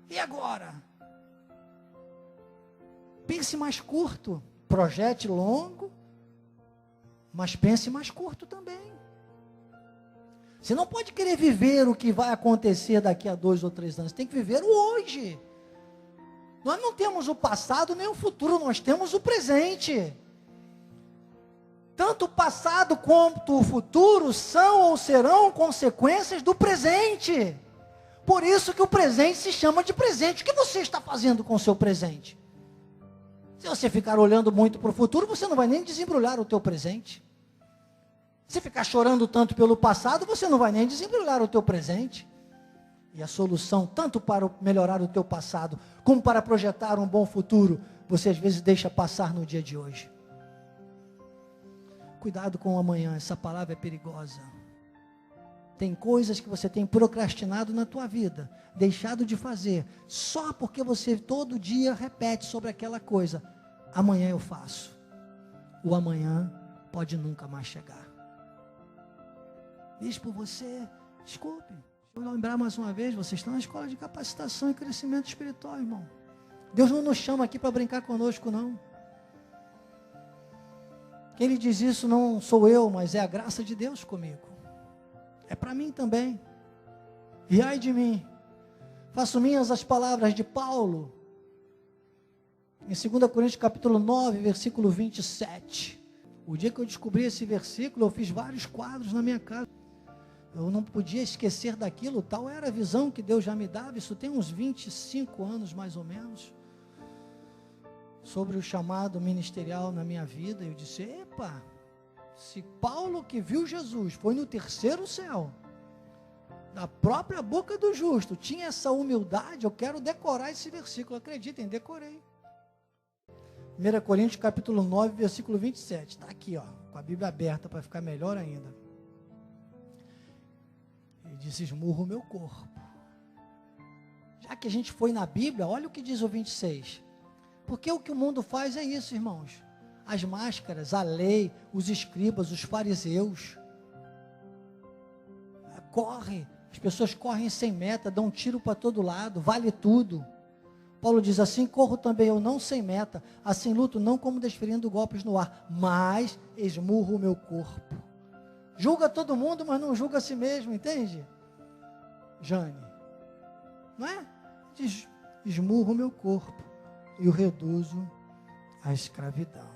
E agora? Pense mais curto, projete longo, mas pense mais curto também. Você não pode querer viver o que vai acontecer daqui a 2 ou 3 anos, você tem que viver o hoje. Nós não temos o passado nem o futuro, nós temos o presente. Tanto o passado quanto o futuro são ou serão consequências do presente. Por isso que o presente se chama de presente. O que você está fazendo com o seu presente? Se você ficar olhando muito para o futuro, você não vai nem desembrulhar o teu presente. Se ficar chorando tanto pelo passado, você não vai nem desembrulhar o teu presente. E a solução, tanto para melhorar o teu passado, como para projetar um bom futuro, você às vezes deixa passar no dia de hoje. Cuidado com o amanhã, essa palavra é perigosa. Tem coisas que você tem procrastinado na tua vida, deixado de fazer, só porque você todo dia repete sobre aquela coisa. Amanhã eu faço. O amanhã pode nunca mais chegar. Bispo, você, desculpe, deixa eu lembrar mais uma vez, vocês estão na escola de capacitação e crescimento espiritual, irmão. Deus não nos chama aqui para brincar conosco, não. Quem lhe diz isso não sou eu, mas é a graça de Deus comigo. É para mim também. E ai de mim, faço minhas as palavras de Paulo, em 2 Coríntios capítulo 9, versículo 27. O dia que eu descobri esse versículo, eu fiz vários quadros na minha casa. Eu não podia esquecer daquilo, tal era a visão que Deus já me dava, isso tem uns 25 anos mais ou menos, sobre o chamado ministerial na minha vida. Eu disse, epa, se Paulo que viu Jesus, foi no terceiro céu, da própria boca do justo, tinha essa humildade, eu quero decorar esse versículo, acreditem, decorei. 1 Coríntios capítulo 9, versículo 27, está aqui, ó, com a Bíblia aberta para ficar melhor ainda. Ele diz, esmurro o meu corpo. Já que a gente foi na Bíblia, olha o que diz o 26. Porque o que o mundo faz é isso, irmãos. As máscaras, a lei, os escribas, os fariseus. Corre, as pessoas correm sem meta, dão um tiro para todo lado, vale tudo. Paulo diz assim, corro também eu não sem meta, assim luto não como desferindo golpes no ar, mas esmurro o meu corpo. Julga todo mundo, mas não julga a si mesmo, entende? Jane, não é? Diz, esmurro o meu corpo e o reduzo à escravidão.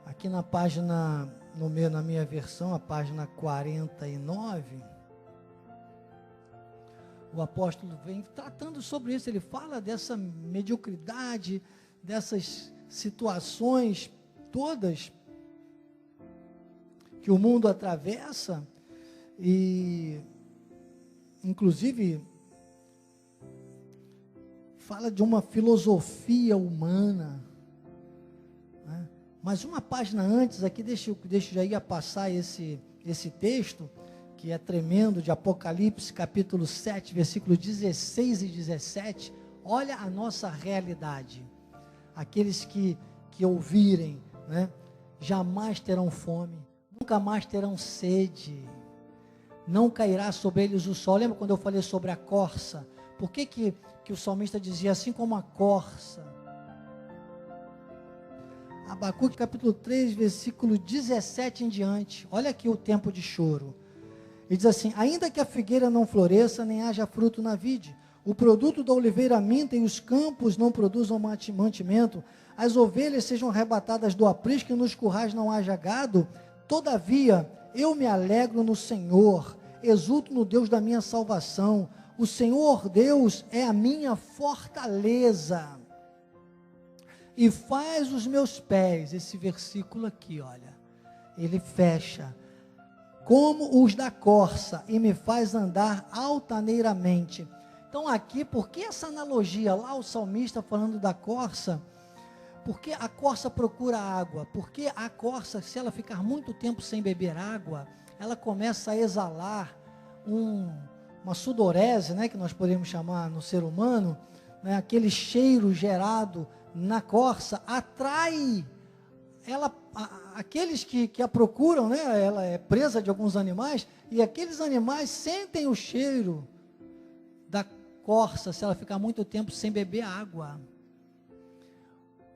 Aqui na página, na minha versão, a página 49, o apóstolo vem tratando sobre isso, ele fala dessa mediocridade, dessas situações todas que o mundo atravessa, e inclusive fala de uma filosofia humana, né? Mas uma página antes aqui, deixa eu já ir a passar esse texto, que é tremendo, de Apocalipse capítulo 7, versículos 16 e 17, olha a nossa realidade, aqueles que ouvirem, né, jamais terão fome, nunca mais terão sede, não cairá sobre eles o sol. Lembra quando eu falei sobre a corça? Por que o salmista dizia assim como a corça? Abacuque capítulo 3, versículo 17 em diante, olha aqui o tempo de choro. Ele diz assim, ainda que a figueira não floresça, nem haja fruto na vide, o produto da oliveira minta e os campos não produzam mantimento, as ovelhas sejam arrebatadas do aprisco e nos currais não haja gado, todavia eu me alegro no Senhor, exulto no Deus da minha salvação, o Senhor Deus é a minha fortaleza, e faz os meus pés, esse versículo aqui, olha, ele fecha, como os da corça, e me faz andar altaneiramente. Então aqui, por que essa analogia? Lá o salmista falando da corça, porque a corça procura água, porque a corça, se ela ficar muito tempo sem beber água, ela começa a exalar uma sudorese, né, que nós podemos chamar no ser humano, né, aquele cheiro gerado na corça, atrai ela, aqueles que a procuram, né, ela é presa de alguns animais, e aqueles animais sentem o cheiro da corça, se ela ficar muito tempo sem beber água.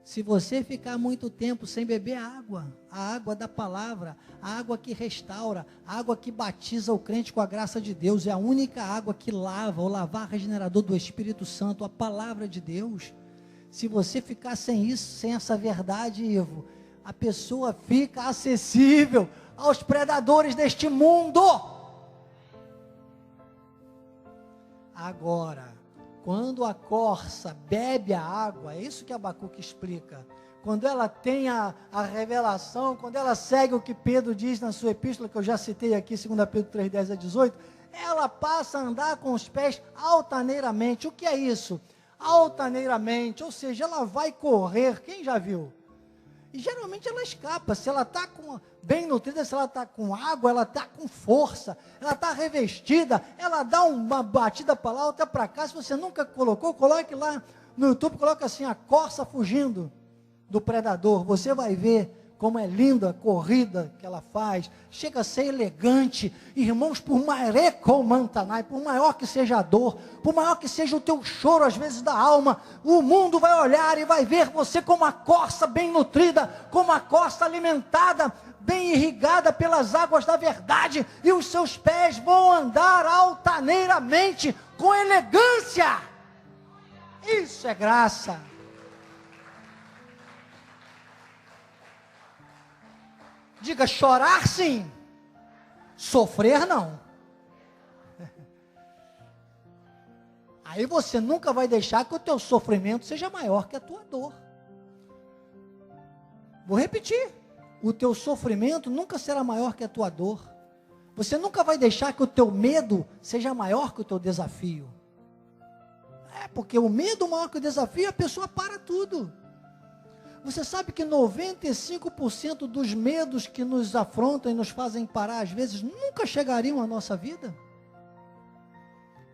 Se você ficar muito tempo sem beber água, a água da palavra, a água que restaura, a água que batiza o crente com a graça de Deus, é a única água que lava, o lavar regenerador do Espírito Santo, a palavra de Deus. Se você ficar sem isso, sem essa verdade, Ivo, a pessoa fica acessível aos predadores deste mundo. Agora, quando a corça bebe a água, é isso que Abacuque explica. Quando ela tem a revelação, quando ela segue o que Pedro diz na sua epístola, que eu já citei aqui, 2 Pedro 3, 10 a 18, ela passa a andar com os pés altaneiramente. O que é isso? Altaneiramente, ou seja, ela vai correr, quem já viu? E geralmente ela escapa, se ela está bem nutrida, se ela está com água, ela está com força, ela está revestida, ela dá uma batida para lá, outra para cá. Se você nunca colocou, coloque lá no YouTube, coloca assim, a corça fugindo do predador, você vai ver como é linda a corrida que ela faz, chega a ser elegante. Irmãos, por maior que seja a dor, por maior que seja o teu choro às vezes da alma, o mundo vai olhar e vai ver você como a corça bem nutrida, como a corça alimentada, bem irrigada pelas águas da verdade, e os seus pés vão andar altaneiramente, com elegância. Isso é graça. Diga, chorar sim, sofrer não. Aí você nunca vai deixar que o teu sofrimento seja maior que a tua dor. Vou repetir, o teu sofrimento nunca será maior que a tua dor. Você nunca vai deixar que o teu medo seja maior que o teu desafio. Porque o medo maior que o desafio, a pessoa para tudo. Você sabe que 95% dos medos que nos afrontam e nos fazem parar, às vezes, nunca chegariam à nossa vida?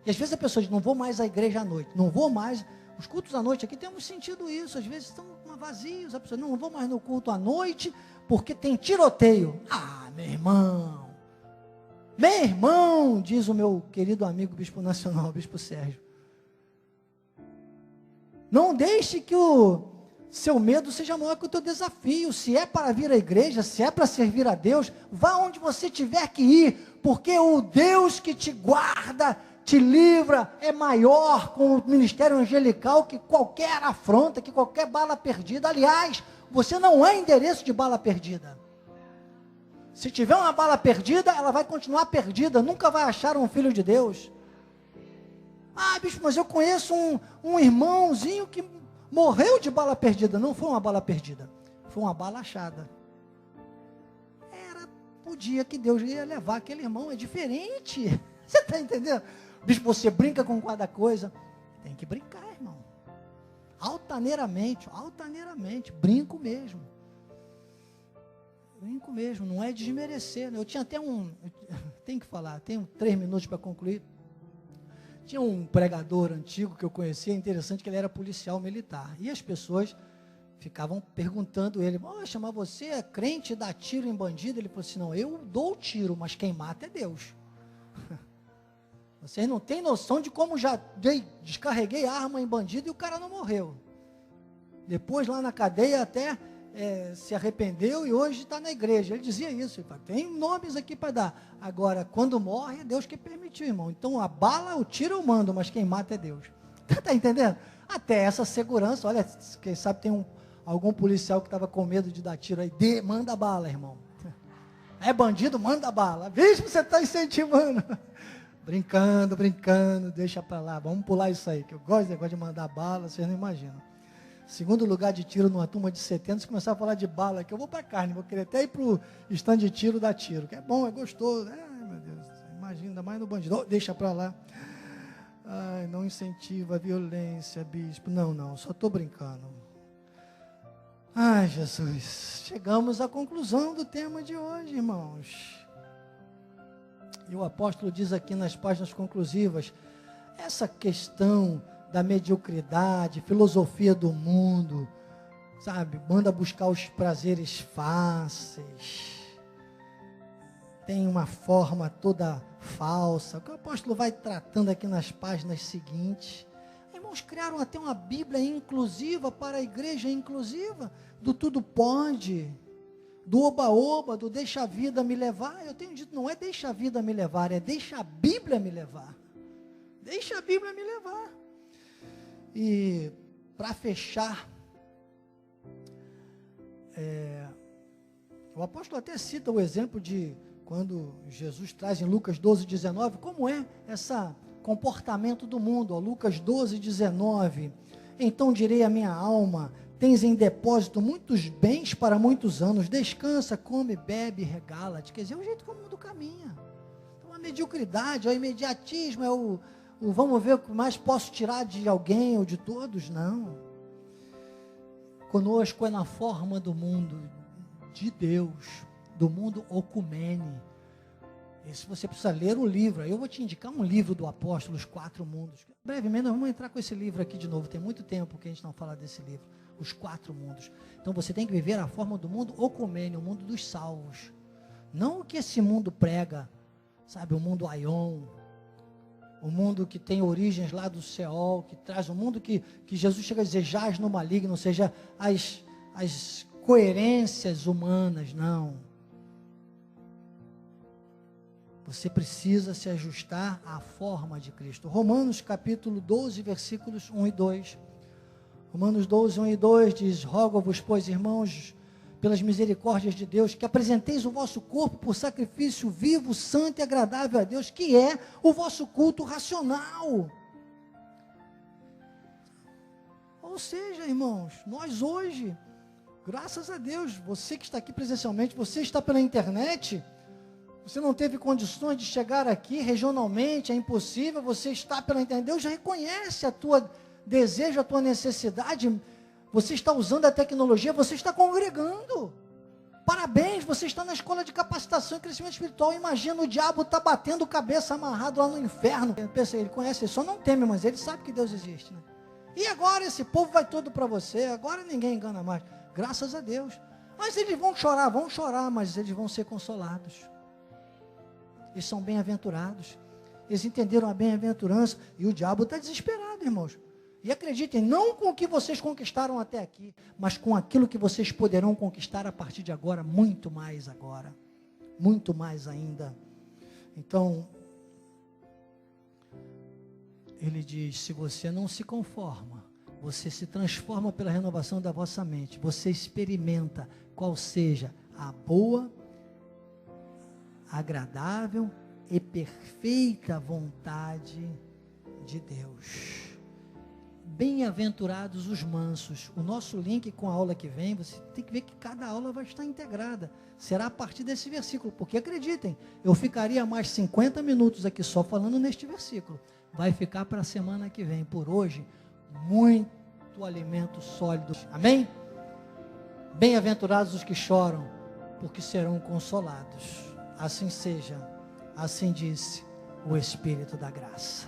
E às vezes a pessoa diz, não vou mais à igreja à noite, não vou mais, os cultos à noite aqui temos sentido isso, às vezes estão vazios, a pessoa, não vou mais no culto à noite, porque tem tiroteio. Ah, meu irmão, diz o meu querido amigo Bispo Nacional, Bispo Sérgio, não deixe que o seu medo seja maior que o teu desafio. Se é para vir à igreja, se é para servir a Deus, vá onde você tiver que ir, porque o Deus que te guarda, te livra, é maior com o ministério angelical que qualquer afronta, que qualquer bala perdida. Aliás, você não é endereço de bala perdida. Se tiver uma bala perdida, ela vai continuar perdida, nunca vai achar um filho de Deus. Ah, bispo, mas eu conheço um irmãozinho que morreu de bala perdida. Não foi uma bala perdida, foi uma bala achada. Era o dia que Deus ia levar aquele irmão. É diferente. Você está entendendo? Bicho, você brinca com cada coisa. Tem que brincar, irmão. Altaneiramente, brinco mesmo. Brinco mesmo, não é desmerecer. Eu tinha até tenho que falar, tenho 3 minutos para concluir. Tinha um pregador antigo que eu conhecia, interessante que ele era policial militar. E as pessoas ficavam perguntando ele, mas você é crente, dá tiro em bandido? Ele falou assim, não, eu dou tiro, mas quem mata é Deus. Vocês não têm noção de como já descarreguei arma em bandido e o cara não morreu. Depois lá na cadeia até se arrependeu e hoje está na igreja. Ele dizia isso, ele falou, tem nomes aqui para dar. Agora, quando morre, é Deus que permitiu, irmão. Então a bala, o tiro eu mando, mas quem mata é Deus. Está entendendo? Até essa segurança, olha, quem sabe tem algum policial que estava com medo de dar tiro aí, manda bala, irmão. É bandido, manda bala. Veja que você está incentivando. Brincando, deixa para lá. Vamos pular isso aí, que eu gosto desse negócio de mandar bala, vocês não imaginam. Segundo lugar de tiro numa turma de 70, se começar a falar de bala, que eu vou para carne, vou querer até ir para o stand de tiro, dar tiro, que é bom, é gostoso. Meu Deus, imagina, ainda mais no bandido. Deixa para lá. Ai, não incentiva a violência, bispo. Não, só estou brincando. Ai, Jesus, chegamos à conclusão do tema de hoje, irmãos. E o apóstolo diz aqui nas páginas conclusivas, essa questão da mediocridade, filosofia do mundo, sabe, manda buscar os prazeres fáceis, tem uma forma toda falsa, que o apóstolo vai tratando aqui nas páginas seguintes. Irmãos, criaram até uma Bíblia inclusiva para a igreja inclusiva, do tudo pode, do oba-oba, do deixa a vida me levar. Eu tenho dito, não é deixa a vida me levar, é deixa a Bíblia me levar. Deixa a Bíblia me levar. E para fechar, o apóstolo até cita o exemplo de quando Jesus traz em Lucas 12, 19, como é essa comportamento do mundo. Ó, Lucas 12, 19. Então direi à minha alma: tens em depósito muitos bens para muitos anos, descansa, come, bebe, regala-te. Quer dizer, é o jeito que o mundo caminha. Então, a mediocridade, o imediatismo, é o vamos ver o que mais posso tirar de alguém ou de todos. Não. Conosco é na forma do mundo de Deus, do mundo ocumene. Esse você precisa ler o livro. Eu vou te indicar um livro do apóstolo, Os Quatro Mundos. Brevemente nós vamos entrar com esse livro aqui de novo. Tem muito tempo que a gente não fala desse livro. Os Quatro Mundos. Então você tem que viver a forma do mundo ocumene, o mundo dos salvos. Não o que esse mundo prega, sabe, o mundo Aion, o mundo que tem origens lá do Seol, que traz o mundo que Jesus chega a dizer, jaz no maligno, ou seja, as coerências humanas, não. Você precisa se ajustar à forma de Cristo. Romanos capítulo 12, versículos 1 e 2. Romanos 12, 1 e 2 diz: rogo-vos, pois, irmãos, pelas misericórdias de Deus, que apresenteis o vosso corpo por sacrifício vivo, santo e agradável a Deus, que é o vosso culto racional. Ou seja, irmãos, nós hoje, graças a Deus, você que está aqui presencialmente, você está pela internet, você não teve condições de chegar aqui regionalmente, é impossível, você está pela internet, Deus já reconhece a tua desejo, a tua necessidade, você está usando a tecnologia, você está congregando, parabéns, você está na escola de capacitação e crescimento espiritual. Imagina, o diabo está batendo cabeça amarrado lá no inferno, pensa, ele conhece, ele só não teme, mas ele sabe que Deus existe, né? E agora esse povo vai todo para você, agora ninguém engana mais, graças a Deus. Mas eles vão chorar, mas eles vão ser consolados. Eles são bem-aventurados, eles entenderam a bem-aventurança, e o diabo está desesperado, irmãos. E acreditem, não com o que vocês conquistaram até aqui, mas com aquilo que vocês poderão conquistar a partir de agora, muito mais ainda. Então, ele diz, se você não se conforma, você se transforma pela renovação da vossa mente, você experimenta qual seja a boa, agradável e perfeita vontade de Deus. Bem-aventurados os mansos. O nosso link com a aula que vem, você tem que ver que cada aula vai estar integrada. Será a partir desse versículo, porque acreditem, eu ficaria mais 50 minutos aqui só falando neste versículo. Vai ficar para a semana que vem. Por hoje, muito alimento sólido. Amém? Bem-aventurados os que choram, porque serão consolados. Assim seja, assim disse o Espírito da graça.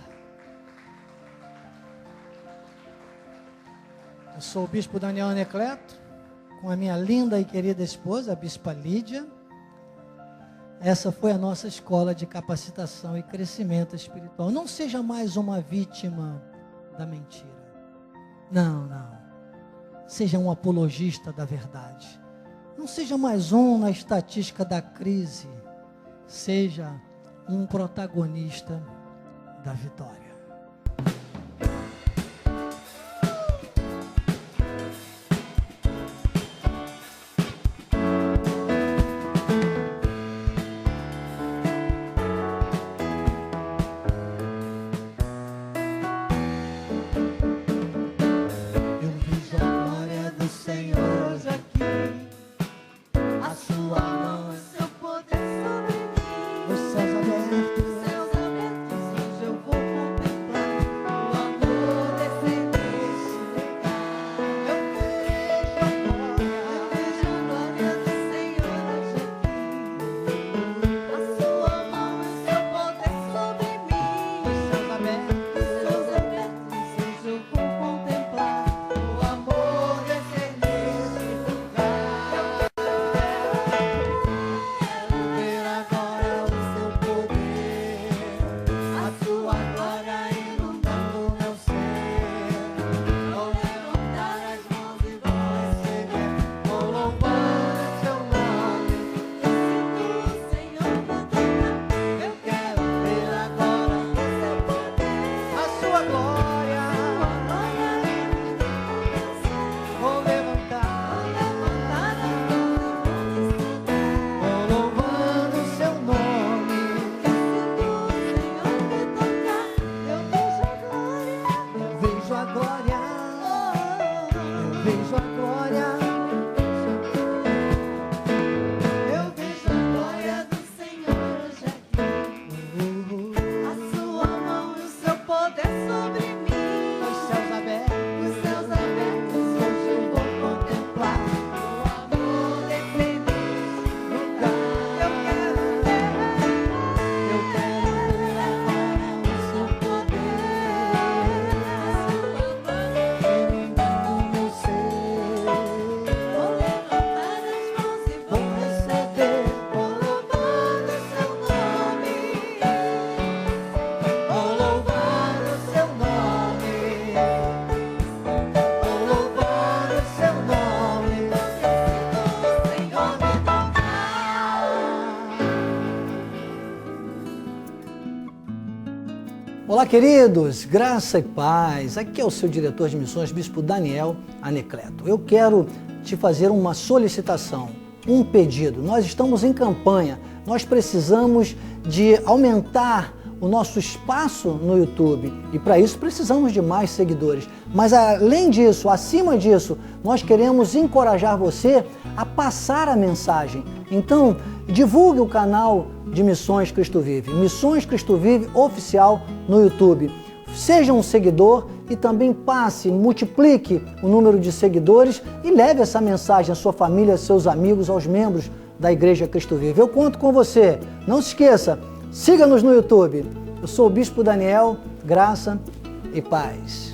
Eu sou o bispo Daniel Anacleto, com a minha linda e querida esposa, a bispa Lídia. Essa foi a nossa escola de capacitação e crescimento espiritual. Não seja mais uma vítima da mentira. Não. Seja um apologista da verdade. Não seja mais um na estatística da crise. Seja um protagonista da vitória. Céus abertos, eu vou Olá, queridos, graça e paz. Aqui é o seu diretor de missões, Bispo Daniel Anecleto. Eu quero te fazer uma solicitação, um pedido. Nós estamos em campanha, nós precisamos de aumentar o nosso espaço no YouTube e para isso precisamos de mais seguidores. Mas além disso, acima disso, nós queremos encorajar você a passar a mensagem. Então, divulgue o canal de Missões Cristo Vive, Missões Cristo Vive Oficial no YouTube. Seja um seguidor e também passe, multiplique o número de seguidores e leve essa mensagem à sua família, aos seus amigos, aos membros da Igreja Cristo Vive. Eu conto com você. Não se esqueça, siga-nos no YouTube. Eu sou o Bispo Daniel, graça e paz.